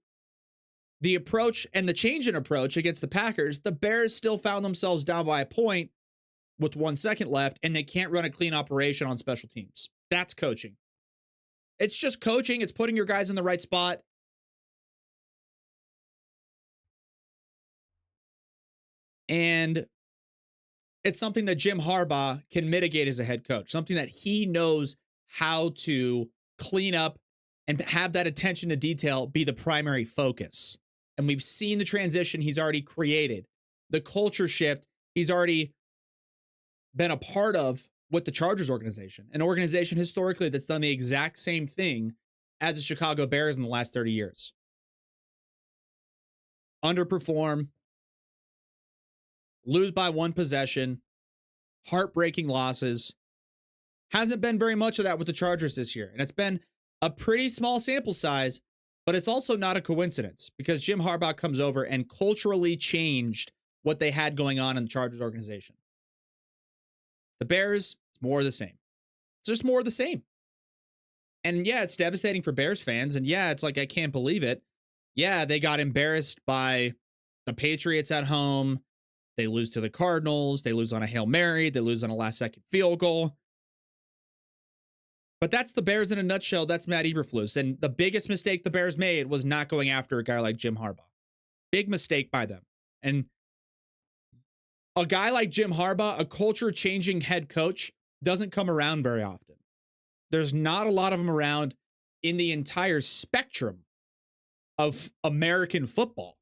the approach and the change in approach against the Packers, the Bears still found themselves down by a point with 1 second left, and they can't run a clean operation on special teams. That's coaching. It's just coaching. It's putting your guys in the right spot. And it's something that Jim Harbaugh can mitigate as a head coach, something that he knows how to clean up and have that attention to detail be the primary focus. And we've seen the transition he's already created, the culture shift he's already been a part of with the Chargers organization, an organization historically that's done the exact same thing as the Chicago Bears in the last 30 years. Underperform, lose by one possession, heartbreaking losses. Hasn't been very much of that with the Chargers this year. And it's been a pretty small sample size, but it's also not a coincidence because Jim Harbaugh comes over and culturally changed what they had going on in the Chargers organization. The Bears, it's more of the same. It's just more of the same. And yeah, it's devastating for Bears fans. And yeah, it's like, I can't believe it. Yeah, they got embarrassed by the Patriots at home. They lose to the Cardinals. They lose on a Hail Mary. They lose on a last-second field goal. But that's the Bears in a nutshell. That's Matt Eberflus. And the biggest mistake the Bears made was not going after a guy like Jim Harbaugh. Big mistake by them. And a guy like Jim Harbaugh, a culture-changing head coach, doesn't come around very often. There's not a lot of them around in the entire spectrum of American football.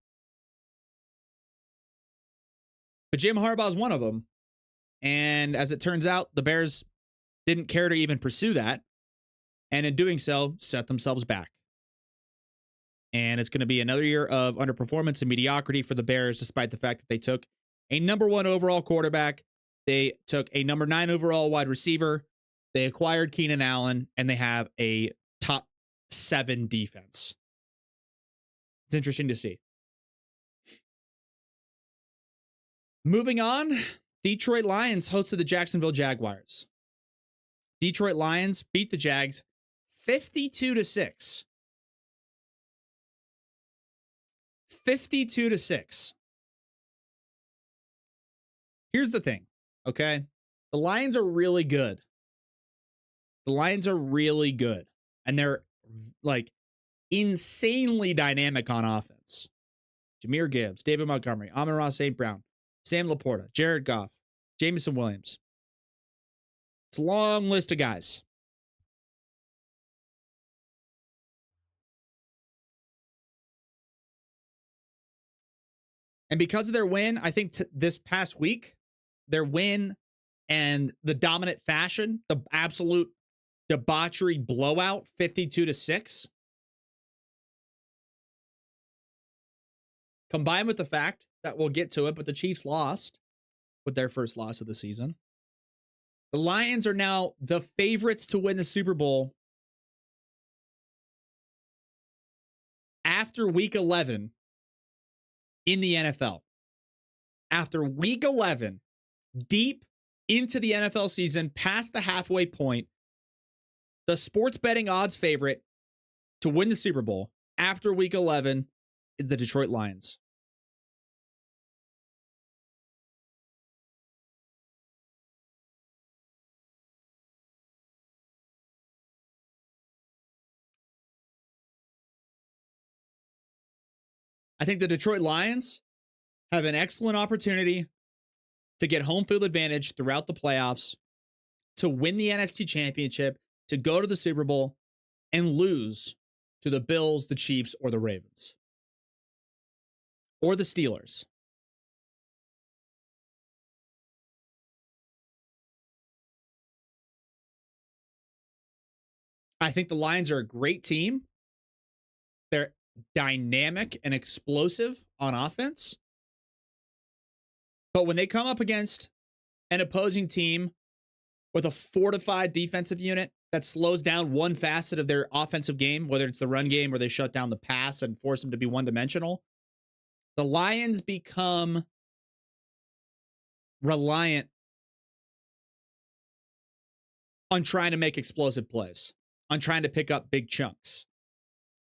But Jim Harbaugh is one of them. And as it turns out, the Bears didn't care to even pursue that. And in doing so, set themselves back. And it's going to be another year of underperformance and mediocrity for the Bears, despite the fact that they took a number 1 overall quarterback. They took a number 9 overall wide receiver. They acquired Keenan Allen, and they have a top 7 defense. It's interesting to see. Moving on, Detroit Lions hosted the Jacksonville Jaguars. Detroit Lions beat the Jags 52-6. 52-6. Here's the thing, okay? The Lions are really good. The Lions are really good. And they're like insanely dynamic on offense. Jahmyr Gibbs, David Montgomery, Amon-Ra St. Brown, Sam Laporta, Jared Goff, Jameson Williams. It's a long list of guys. And because of their win, I think this past week, their win and the dominant fashion, the absolute debauchery blowout, 52-6, combined with the fact that we'll get to it, but the Chiefs lost with their first loss of the season. The Lions are now the favorites to win the Super Bowl after week 11 in the NFL. After week 11, deep into the NFL season, past the halfway point, the sports betting odds favorite to win the Super Bowl after week 11 is the Detroit Lions. I think the Detroit Lions have an excellent opportunity to get home field advantage throughout the playoffs, to win the NFC Championship, to go to the Super Bowl, and lose to the Bills, the Chiefs, or the Ravens. Or the Steelers. I think the Lions are a great team. They're dynamic and explosive on offense. But when they come up against an opposing team with a fortified defensive unit that slows down one facet of their offensive game, whether it's the run game or they shut down the pass and force them to be one-dimensional, the Lions become reliant on trying to make explosive plays, on trying to pick up big chunks.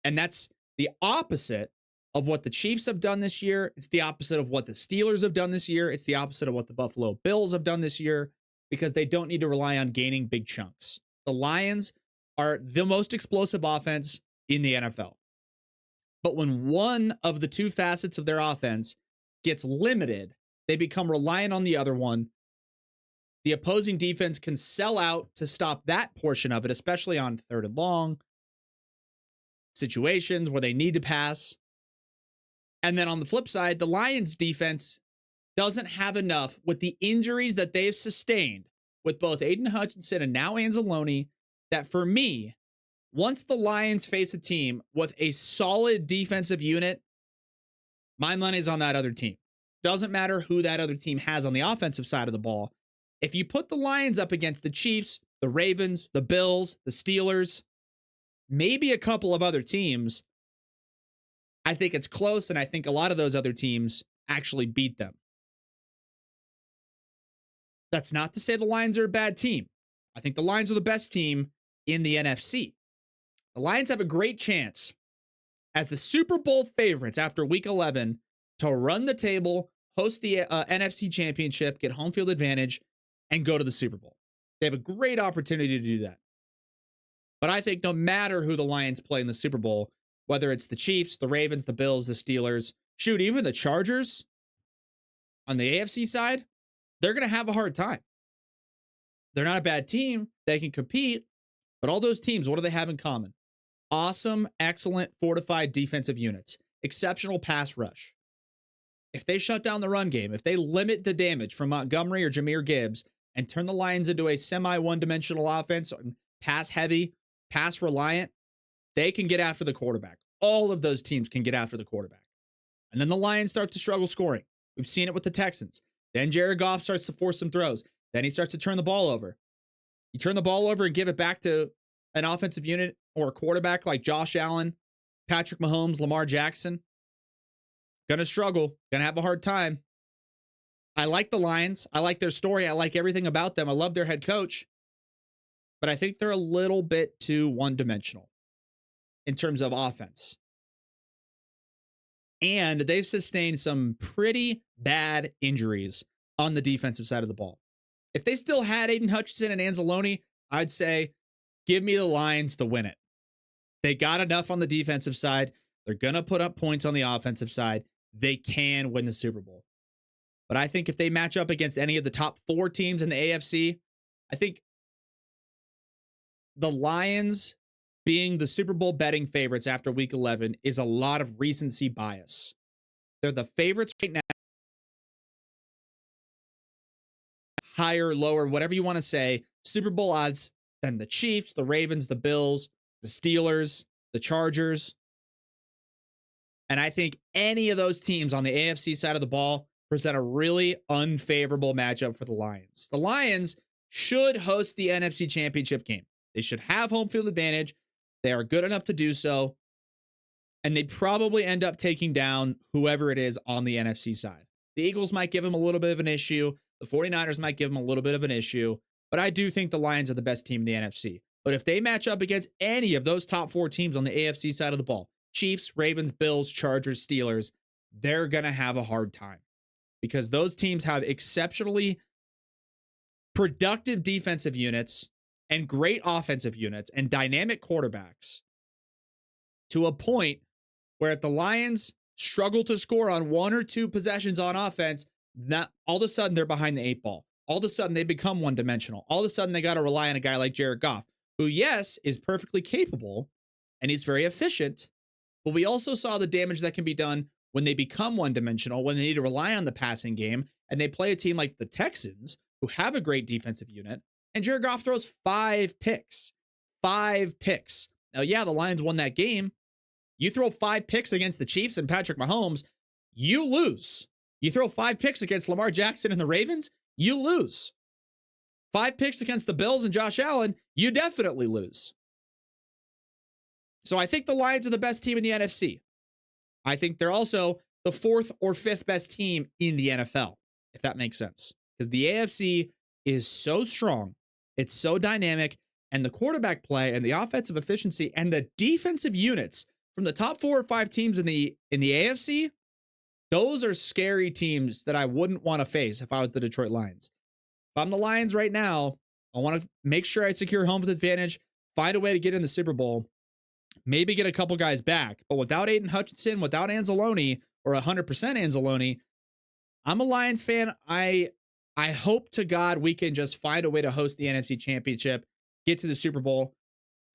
And that's the opposite of what the Chiefs have done this year. It's the opposite of what the Steelers have done this year. It's the opposite of what the Buffalo Bills have done this year, because they don't need to rely on gaining big chunks. The Lions are the most explosive offense in the NFL. But when one of the two facets of their offense gets limited, they become reliant on the other one. The opposing defense can sell out to stop that portion of it, especially on 3rd and long situations where they need to pass. And then on the flip side, the Lions defense doesn't have enough with the injuries that they've sustained with both Aiden Hutchinson and now Anzalone, that for me, once the Lions face a team with a solid defensive unit, my money's on that other team. Doesn't matter who that other team has on the offensive side of the ball. If you put the Lions up against the Chiefs, the Ravens, the Bills, the Steelers, maybe a couple of other teams, I think it's close, and I think a lot of those other teams actually beat them. That's not to say the Lions are a bad team. I think the Lions are the best team in the NFC. The Lions have a great chance as the Super Bowl favorites after Week 11 to run the table, host the NFC Championship, get home field advantage, and go to the Super Bowl. They have a great opportunity to do that. But I think no matter who the Lions play in the Super Bowl, whether it's the Chiefs, the Ravens, the Bills, the Steelers, shoot, even the Chargers on the AFC side, they're going to have a hard time. They're not a bad team. They can compete. But all those teams, what do they have in common? Awesome, excellent, fortified defensive units. Exceptional pass rush. If they shut down the run game, if they limit the damage from Montgomery or Jahmyr Gibbs and turn the Lions into a semi-one-dimensional offense, pass-heavy, pass-reliant, they can get after the quarterback. All of those teams can get after the quarterback. And then the Lions start to struggle scoring. We've seen it with the Texans. Then Jared Goff starts to force some throws. Then he starts to turn the ball over. You turn the ball over and give it back to an offensive unit or a quarterback like Josh Allen, Patrick Mahomes, Lamar Jackson. Gonna struggle. Gonna have a hard time. I like the Lions. I like their story. I like everything about them. I love their head coach. But I think they're a little bit too one-dimensional in terms of offense. And they've sustained some pretty bad injuries on the defensive side of the ball. If they still had Aiden Hutchinson and Anzalone, I'd say, give me the Lions to win it. They got enough on the defensive side. They're going to put up points on the offensive side. They can win the Super Bowl. But I think if they match up against any of the top 4 teams in the AFC, I think the Lions being the Super Bowl betting favorites after week 11 is a lot of recency bias. They're the favorites right now. Higher, lower, whatever you want to say, Super Bowl odds than the Chiefs, the Ravens, the Bills, the Steelers, the Chargers. And I think any of those teams on the AFC side of the ball present a really unfavorable matchup for the Lions. The Lions should host the NFC Championship game. They should have home field advantage. They are good enough to do so. And they probably end up taking down whoever it is on the NFC side. The Eagles might give them a little bit of an issue. The 49ers might give them a little bit of an issue. But I do think the Lions are the best team in the NFC. But if they match up against any of those top 4 teams on the AFC side of the ball, Chiefs, Ravens, Bills, Chargers, Steelers, they're going to have a hard time. Because those teams have exceptionally productive defensive units and great offensive units and dynamic quarterbacks to a point where if the Lions struggle to score on 1 or 2 possessions on offense, that all of a sudden they're behind the 8 ball. All of a sudden they become one-dimensional. All of a sudden they got to rely on a guy like Jared Goff, who, yes, is perfectly capable and he's very efficient, but we also saw the damage that can be done when they become one-dimensional, when they need to rely on the passing game, and they play a team like the Texans, who have a great defensive unit, and Jared Goff throws 5 picks. 5 picks. Now, yeah, the Lions won that game. You throw 5 picks against the Chiefs and Patrick Mahomes, you lose. You throw 5 picks against Lamar Jackson and the Ravens, you lose. 5 picks against the Bills and Josh Allen, you definitely lose. So I think the Lions are the best team in the NFC. I think they're also the 4th or 5th best team in the NFL, if that makes sense. Because the AFC is so strong, it's so dynamic, and the quarterback play and the offensive efficiency and the defensive units from the top 4 or 5 teams in the AFC, those are scary teams that I wouldn't want to face if I was the Detroit Lions. If I'm the Lions right now, I want to make sure I secure home field advantage, find a way to get in the Super Bowl, maybe get a couple guys back. But without Aiden Hutchinson, without Anzalone, or 100% Anzalone, I'm a Lions fan. I hope to God we can just find a way to host the NFC Championship, get to the Super Bowl,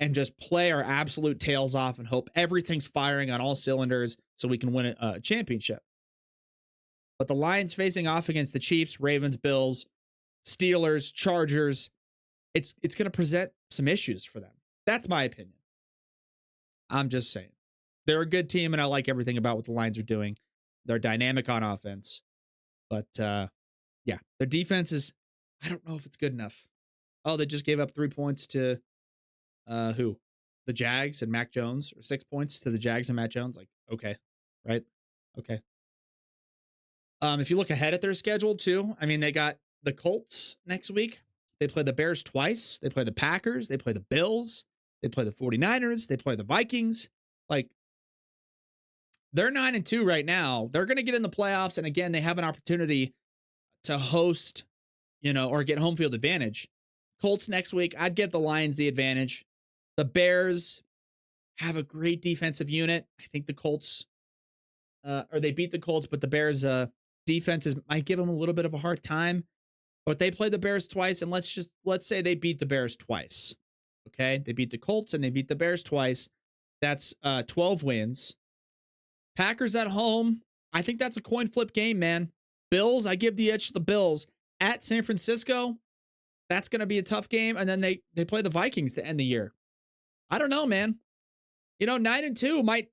and just play our absolute tails off and hope everything's firing on all cylinders so we can win a championship. But the Lions facing off against the Chiefs, Ravens, Bills, Steelers, Chargers, it's going to present some issues for them. That's my opinion. I'm just saying. They're a good team, and I like everything about what the Lions are doing. They're dynamic on offense. But, yeah, their defense is, I don't know if it's good enough. Oh, they just gave up 3 points to, who? The Jags and Mac Jones, or 6 points to the Jags and Mac Jones. Like, okay, right? Okay. If you look ahead at their schedule, too, I mean, they got the Colts next week. They play the Bears twice. They play the Packers. They play the Bills. They play the 49ers. They play the Vikings. Like, they're 9-2 right now. They're going to get in the playoffs. And again, they have an opportunity to host, or get home field advantage. Colts next week, I'd give the Lions the advantage. The Bears have a great defensive unit. I think the Colts, or they beat the Colts, but the Bears defenses might give them a little bit of a hard time. But they play the Bears twice, and let's say they beat the Bears twice. Okay, they beat the Colts and they beat the Bears twice. That's 12 wins. Packers at home. I think that's a coin flip game, man. Bills, I give the edge to the Bills. At San Francisco, that's going to be a tough game. And then they play the Vikings to end the year. I don't know, man. 9-2 might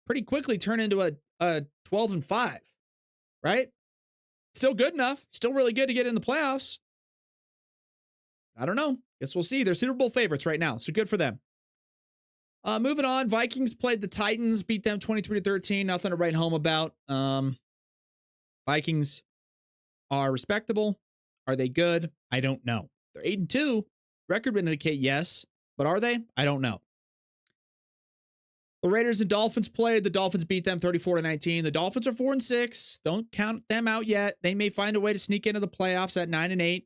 pretty quickly turn into a 12-5, right? Still good enough. Still really good to get in the playoffs. I don't know. Guess we'll see. They're Super Bowl favorites right now, so good for them. Moving on, Vikings played the Titans, beat them 23-13. Nothing to write home about. Vikings are respectable. Are they good? I don't know. They're 8-2. Record would indicate yes, but are they? I don't know. The Raiders and Dolphins played. The Dolphins beat them 34-19. The Dolphins are 4-6. Don't count them out yet. They may find a way to sneak into the playoffs at 9-8.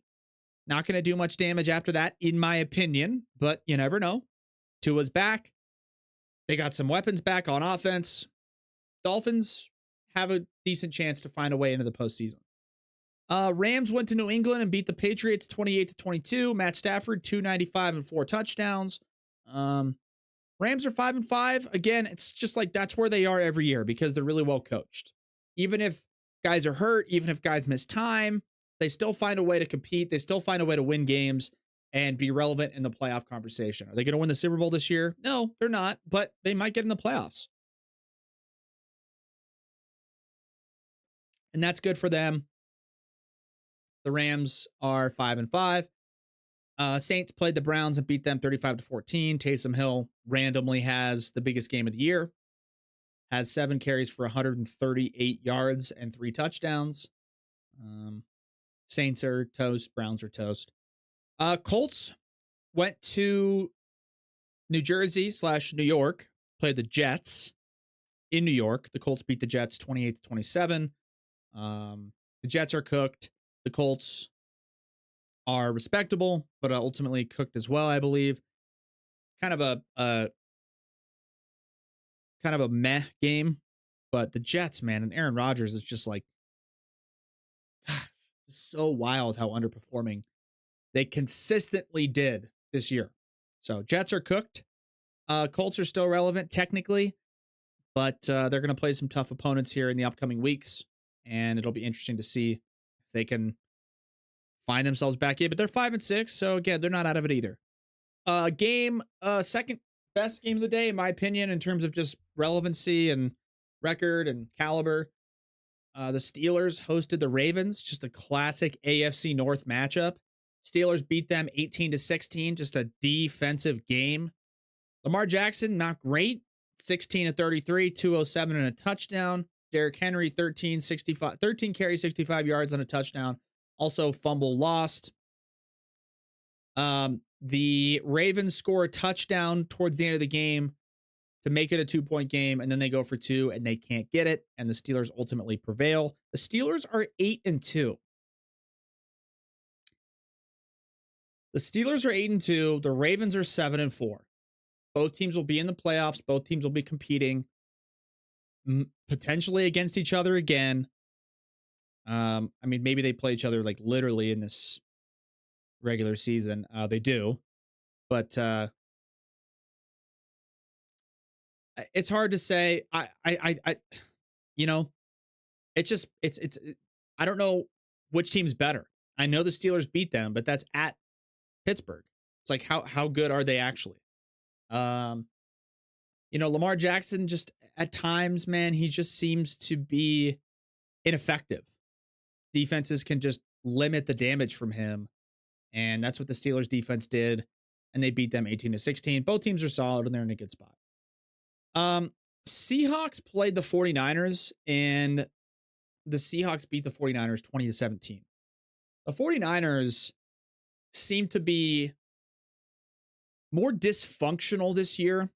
Not going to do much damage after that, in my opinion, but you never know. Tua's back. They got some weapons back on offense. Dolphins have a decent chance to find a way into the postseason. Rams went to New England and beat the Patriots 28-22. Matt Stafford, 295 and 4 touchdowns. Rams are 5-5. Again, it's just like that's where they are every year because they're really well coached. Even if guys are hurt, even if guys miss time, they still find a way to compete. They still find a way to win games and be relevant in the playoff conversation. Are they going to win the Super Bowl this year? No, they're not, but they might get in the playoffs. And that's good for them. The Rams are 5-5. Saints played the Browns and beat them 35-14. Taysom Hill randomly has the biggest game of the year. Has 7 carries for 138 yards and 3 touchdowns. Saints are toast. Browns are toast. Colts went to New Jersey / New York. Played the Jets in New York. The Colts beat the Jets 28-27. The Jets are cooked. The Colts are respectable, but ultimately cooked as well, I believe. Kind of a meh game, but the Jets, man, and Aaron Rodgers is just like so wild how underperforming they consistently did this year. So Jets are cooked. Colts are still relevant technically, but they're going to play some tough opponents here in the upcoming weeks, and it'll be interesting to see if they can find themselves back in. But they're 5-6, so again, they're not out of it either. Second best game of the day, in my opinion, in terms of just relevancy and record and caliber. The Steelers hosted the Ravens, just a classic AFC North matchup. Steelers beat them 18-16, just a defensive game. Lamar Jackson, not great, 16-33, 207 and a touchdown. Derrick Henry, 13 carries, 65 yards and a touchdown. Also fumble lost. The Ravens score a touchdown towards the end of the game to make it a 2-point game, and then they go for 2 and they can't get it, and the Steelers ultimately prevail. The Steelers are 8-2. The Steelers are 8-2. The Ravens are 7-4. Both teams will be in the playoffs. Both teams will be competing potentially against each other again. I mean, maybe they play each other like literally in this regular season. They do, but it's hard to say. It's I don't know which team's better. I know the Steelers beat them, but that's at Pittsburgh. It's like, how good are they actually? Lamar Jackson just at times, man, he just seems to be ineffective. Defenses can just limit the damage from him. And that's what the Steelers defense did. And they beat them 18-16. Both teams are solid and they're in a good spot. Seahawks played the 49ers and the Seahawks beat the 49ers 20-17. The 49ers seem to be more dysfunctional this year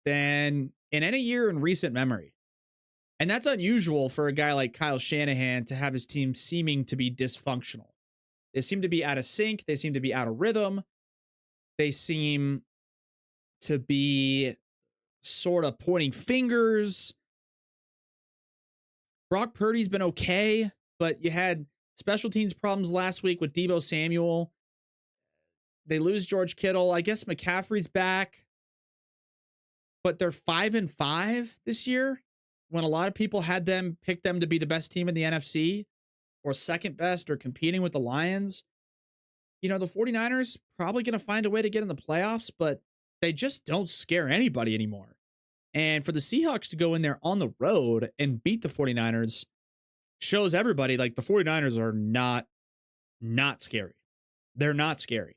than in any year in recent memory. And that's unusual for a guy like Kyle Shanahan to have his team seeming to be dysfunctional. They seem to be out of sync. They seem to be out of rhythm. they seem to be sort of pointing fingers. Brock Purdy's been okay, but you had special teams problems last week with Deebo Samuel. They lose George Kittle. I guess McCaffrey's back, but they're 5-5 this year when a lot of people had them pick them to be the best team in the NFC or second best or competing with the Lions. You know, the 49ers probably going to find a way to get in the playoffs, but they just don't scare anybody anymore. And for the Seahawks to go in there on the road and beat the 49ers shows everybody like the 49ers are not scary. They're not scary.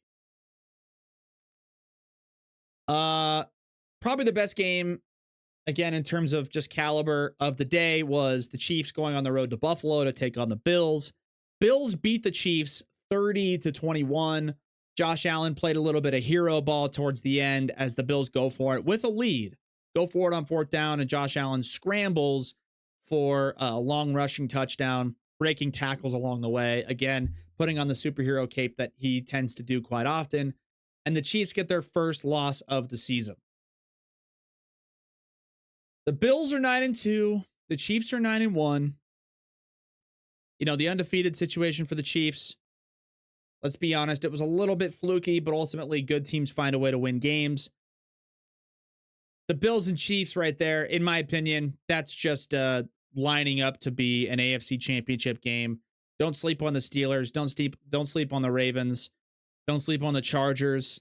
Probably the best game, again, in terms of just caliber of the day was the Chiefs going on the road to Buffalo to take on the Bills. Bills beat the Chiefs 30-21. Josh Allen played a little bit of hero ball towards the end as the Bills go for it with a lead. Go for it on fourth down, and Josh Allen scrambles for a long rushing touchdown, breaking tackles along the way. Again, putting on the superhero cape that he tends to do quite often. And the Chiefs get their first loss of the season. The Bills are 9-2. The Chiefs are 9-1. You know, the undefeated situation for the Chiefs, let's be honest, it was a little bit fluky, but ultimately good teams find a way to win games. The Bills and Chiefs right there, in my opinion, that's just lining up to be an AFC championship game. Don't sleep on the Steelers. Don't sleep on the Ravens. Don't sleep on the Chargers.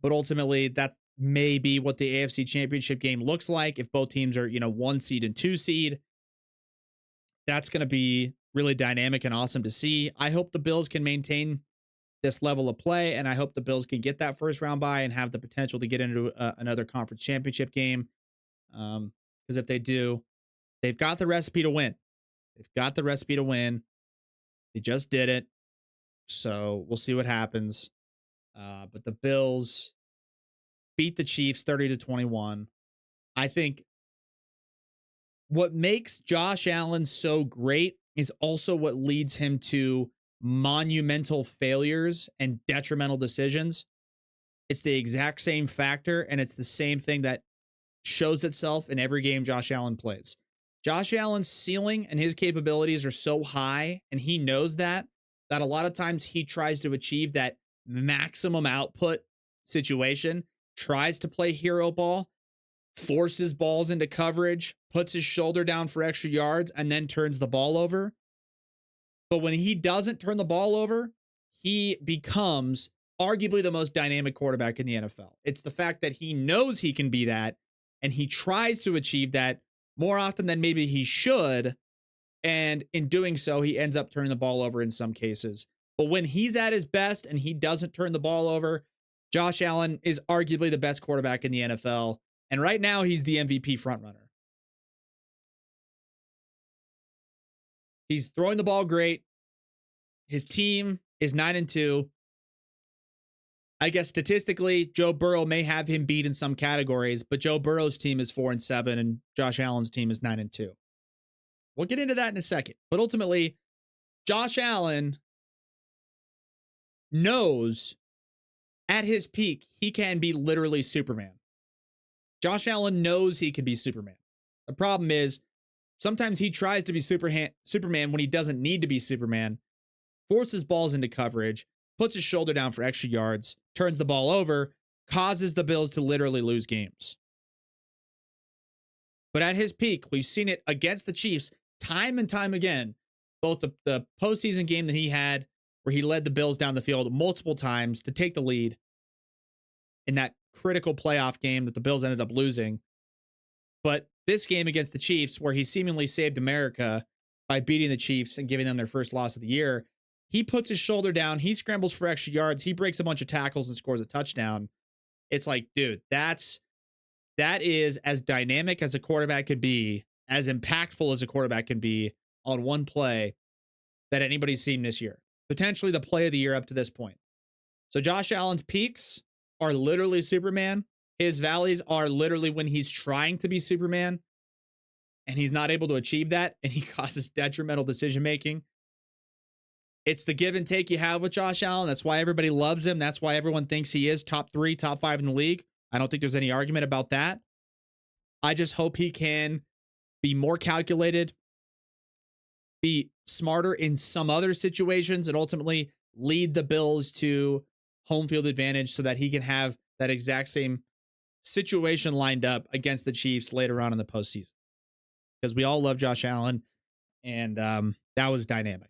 But ultimately, that may be what the AFC championship game looks like if both teams are, 1 seed and 2 seed. That's going to be really dynamic and awesome to see. I hope the Bills can maintain this level of play, and I hope the Bills can get that first round bye and have the potential to get into another conference championship game. Because if they do, they've got the recipe to win. They've got the recipe to win. They just did it. So we'll see what happens. But the Bills beat the Chiefs 30-21. I think what makes Josh Allen so great is also what leads him to monumental failures and detrimental decisions. It's the exact same factor, and it's the same thing that shows itself in every game Josh Allen plays. Josh Allen's ceiling and his capabilities are so high, and he knows that a lot of times he tries to achieve that maximum output situation, tries to play hero ball, forces balls into coverage, puts his shoulder down for extra yards, and then turns the ball over. But when he doesn't turn the ball over, he becomes arguably the most dynamic quarterback in the NFL. It's the fact that he knows he can be that, and he tries to achieve that more often than maybe he should. And in doing so, he ends up turning the ball over in some cases. But when he's at his best and he doesn't turn the ball over, Josh Allen is arguably the best quarterback in the NFL. And right now, he's the MVP frontrunner. He's throwing the ball great. His team is 9-2. I guess statistically, Joe Burrow may have him beat in some categories, but Joe Burrow's team is 4-7 and Josh Allen's team is 9-2. We'll get into that in a second. But ultimately, Josh Allen knows at his peak, he can be literally Superman. Josh Allen knows he can be Superman. The problem is, sometimes he tries to be Superman when he doesn't need to be Superman, forces balls into coverage, puts his shoulder down for extra yards, turns the ball over, causes the Bills to literally lose games. But at his peak, we've seen it against the Chiefs time and time again, both the postseason game that he had where he led the Bills down the field multiple times to take the lead in that critical playoff game that the Bills ended up losing. But this game against the Chiefs, where he seemingly saved America by beating the Chiefs and giving them their first loss of the year, he puts his shoulder down, he scrambles for extra yards, he breaks a bunch of tackles and scores a touchdown. It's like, dude, that is as dynamic as a quarterback could be, as impactful as a quarterback can be on one play that anybody's seen this year. Potentially the play of the year up to this point. So Josh Allen's peaks are literally Superman. His valleys are literally when he's trying to be Superman and he's not able to achieve that, and he causes detrimental decision-making. It's the give and take you have with Josh Allen. That's why everybody loves him. That's why everyone thinks he is top 3, top 5 in the league. I don't think there's any argument about that. I just hope he can be more calculated, be smarter in some other situations, and ultimately lead the Bills to home field advantage so that he can have that exact same situation lined up against the Chiefs later on in the postseason. Because we all love Josh Allen, and that was dynamic.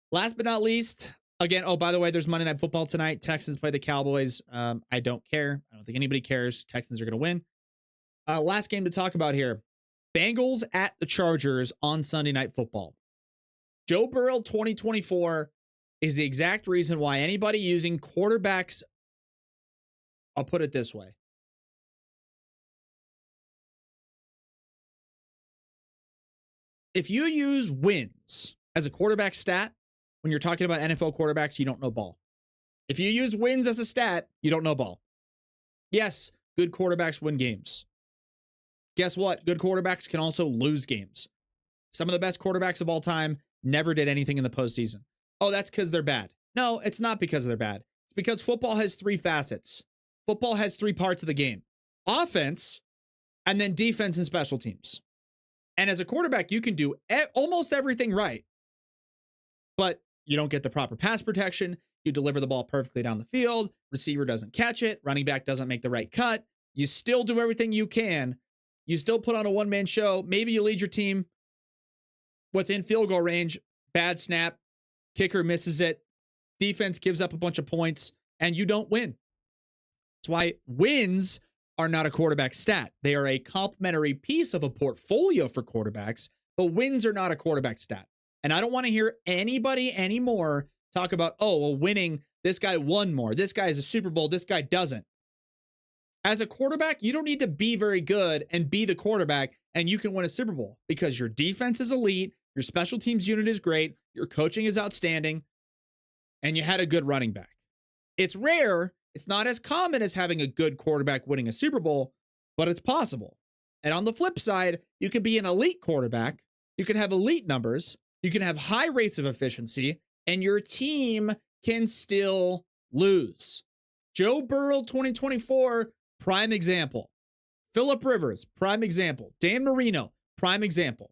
Last but not least, again, oh, by the way, there's Monday Night Football tonight. Texans play the Cowboys. I don't care. I don't think anybody cares. Texans are going to win. Last game to talk about here. Bengals at the Chargers on Sunday Night Football. Joe Burrow 2024 is the exact reason why anybody using quarterbacks, I'll put it this way. If you use wins as a quarterback stat, when you're talking about NFL quarterbacks, you don't know ball. If you use wins as a stat, you don't know ball. Yes, good quarterbacks win games. Guess what? Good quarterbacks can also lose games. Some of the best quarterbacks of all time never did anything in the postseason. Oh, that's because they're bad. No, it's not because they're bad. It's because football has 3 facets. Football has 3 parts of the game. Offense, and then defense and special teams. And as a quarterback, you can do almost everything right. But you don't get the proper pass protection. You deliver the ball perfectly down the field. Receiver doesn't catch it. Running back doesn't make the right cut. You still do everything you can. You still put on a one-man show. Maybe you lead your team within field goal range. Bad snap. Kicker misses it. Defense gives up a bunch of points, and you don't win. That's why wins are not a quarterback stat. They are a complementary piece of a portfolio for quarterbacks, but wins are not a quarterback stat. And I don't want to hear anybody anymore talk about, oh, well, winning, this guy won more. This guy is a Super Bowl. This guy doesn't. As a quarterback, you don't need to be very good and be the quarterback, and you can win a Super Bowl because your defense is elite, your special teams unit is great, your coaching is outstanding, and you had a good running back. It's rare. It's not as common as having a good quarterback winning a Super Bowl, but it's possible. And on the flip side, you can be an elite quarterback. You can have elite numbers. You can have high rates of efficiency, and your team can still lose. Joe Burrow 2024, prime example. Phillip Rivers, prime example. Dan Marino, prime example.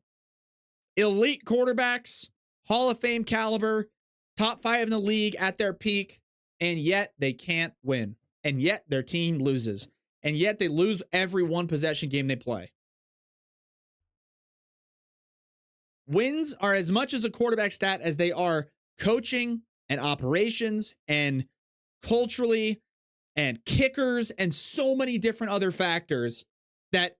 Elite quarterbacks, Hall of Fame caliber, top 5 in the league at their peak, and yet they can't win. And yet their team loses. And yet they lose every one possession game they play. Wins are as much as a quarterback stat as they are coaching and operations and culturally and kickers and so many different other factors that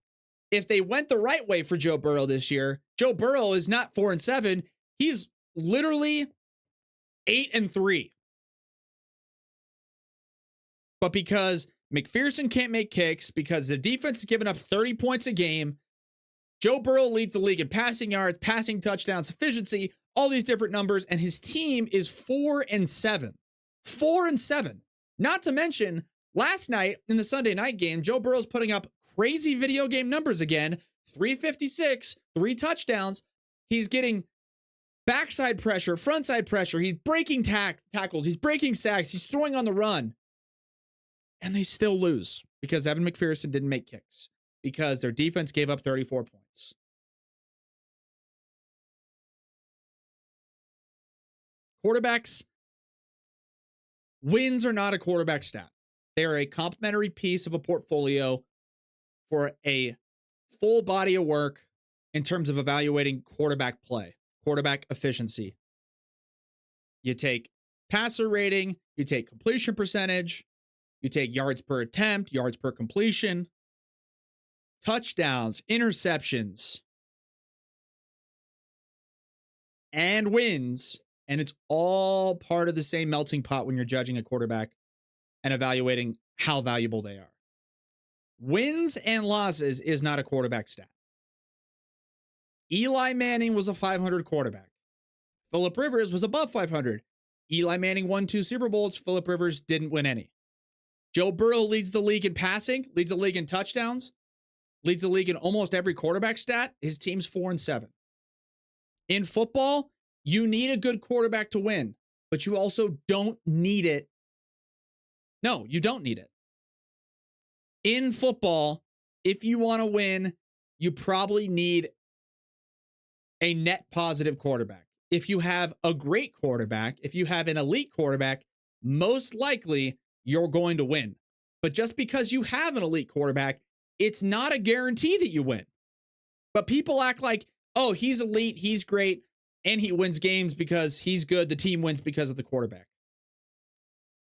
if they went the right way for Joe Burrow this year, Joe Burrow is not 4-7. He's literally 8-3. But because McPherson can't make kicks, because the defense is giving up 30 points a game, Joe Burrow leads the league in passing yards, passing touchdowns, efficiency, all these different numbers, and his team is 4-7. 4-7. Not to mention, last night in the Sunday night game, Joe Burrow's putting up crazy video game numbers again. 356, 3 touchdowns. He's getting backside pressure, frontside pressure. He's breaking tackles. He's breaking sacks. He's throwing on the run. And they still lose because Evan McPherson didn't make kicks, because their defense gave up 34 points. Quarterbacks, wins are not a quarterback stat. They are a complementary piece of a portfolio for a full body of work in terms of evaluating quarterback play, quarterback efficiency. You take passer rating, you take completion percentage, you take yards per attempt, yards per completion, touchdowns, interceptions, and wins. And it's all part of the same melting pot when you're judging a quarterback and evaluating how valuable they are. Wins and losses is not a quarterback stat. Eli Manning was a 500 quarterback. Phillip Rivers was above 500. Eli Manning won 2 Super Bowls. Phillip Rivers didn't win any. Joe Burrow leads the league in passing, leads the league in touchdowns, leads the league in almost every quarterback stat. His team's 4-7. In football, You need a good quarterback to win, but you also don't need it. No, you don't need it. In football, if you want to win, you probably need a net positive quarterback. If you have a great quarterback, if you have an elite quarterback, most likely you're going to win. But just because you have an elite quarterback, it's not a guarantee that you win. But people act like, oh, he's elite, he's great, and he wins games because he's good. The team wins because of the quarterback.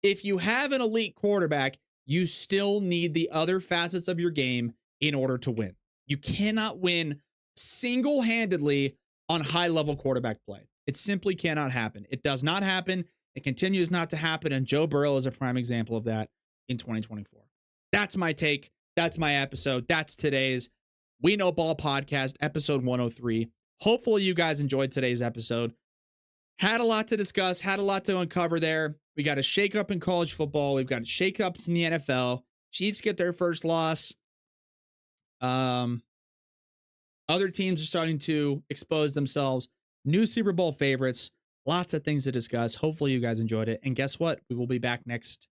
If you have an elite quarterback, you still need the other facets of your game in order to win. You cannot win single-handedly on high-level quarterback play. It simply cannot happen. It does not happen. It continues not to happen, and Joe Burrow is a prime example of that in 2024. That's my take. That's my episode. That's today's We Know Ball podcast, episode 103. Hopefully you guys enjoyed today's episode. Had a lot to discuss, had a lot to uncover there. We got a shakeup in college football. We've got shakeups in the NFL. Chiefs get their first loss. Other teams are starting to expose themselves. New Super Bowl favorites. Lots of things to discuss. Hopefully you guys enjoyed it. And guess what? We will be back next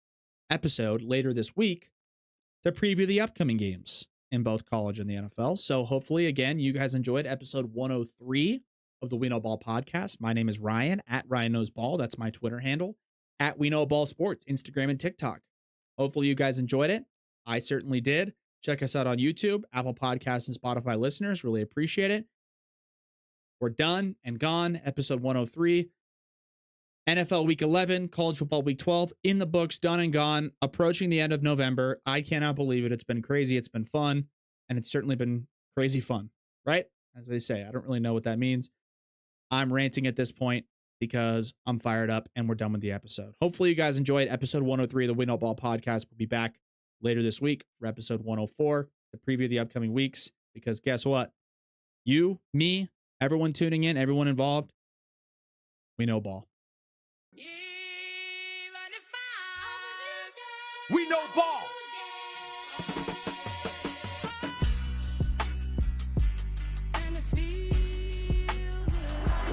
episode later this week to preview the upcoming games in both college and the NFL. So hopefully, again, you guys enjoyed episode 103 of the We Know Ball podcast. My name is Ryan, at Ryan Knows Ball. That's my Twitter handle. At We Know Ball Sports, Instagram and TikTok. Hopefully you guys enjoyed it. I certainly did. Check us out on YouTube, Apple Podcasts, and Spotify listeners. Really appreciate it. We're done and gone. Episode 103. NFL Week 11, College Football Week 12 in the books, done and gone, approaching the end of November. I cannot believe it. It's been crazy. It's been fun. And it's certainly been crazy fun, right? As they say, I don't really know what that means. I'm ranting at this point because I'm fired up and we're done with the episode. Hopefully you guys enjoyed episode 103 of the We Know Ball podcast. We'll be back later this week for episode 104 to preview the upcoming weeks. Because guess what? You, me, everyone tuning in, everyone involved, we know ball. We know ball.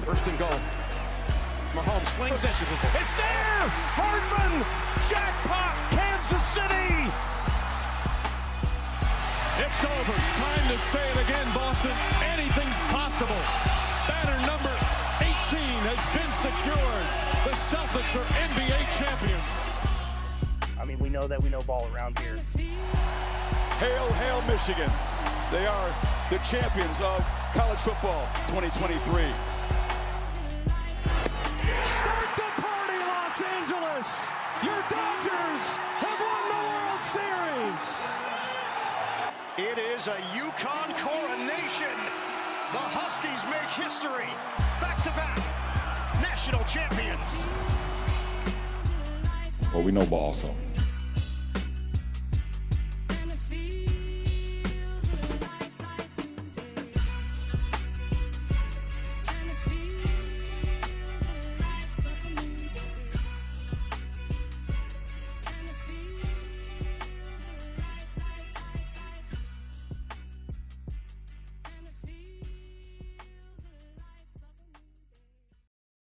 First and goal. Mahomes flings it. It's there! Hardman! Jackpot! Kansas City! It's over. Time to say it again, Boston. Anything's possible. Banner number 18 has been secured. The Celtics are NBA champions. I mean, we know that we know ball around here. Hail, hail, Michigan. They are the champions of college football 2023. Start the party, Los Angeles! Your Dodgers have won the World Series! It is a UConn coronation. The Huskies make history. Back-to-back national champions. Well, we know ball, so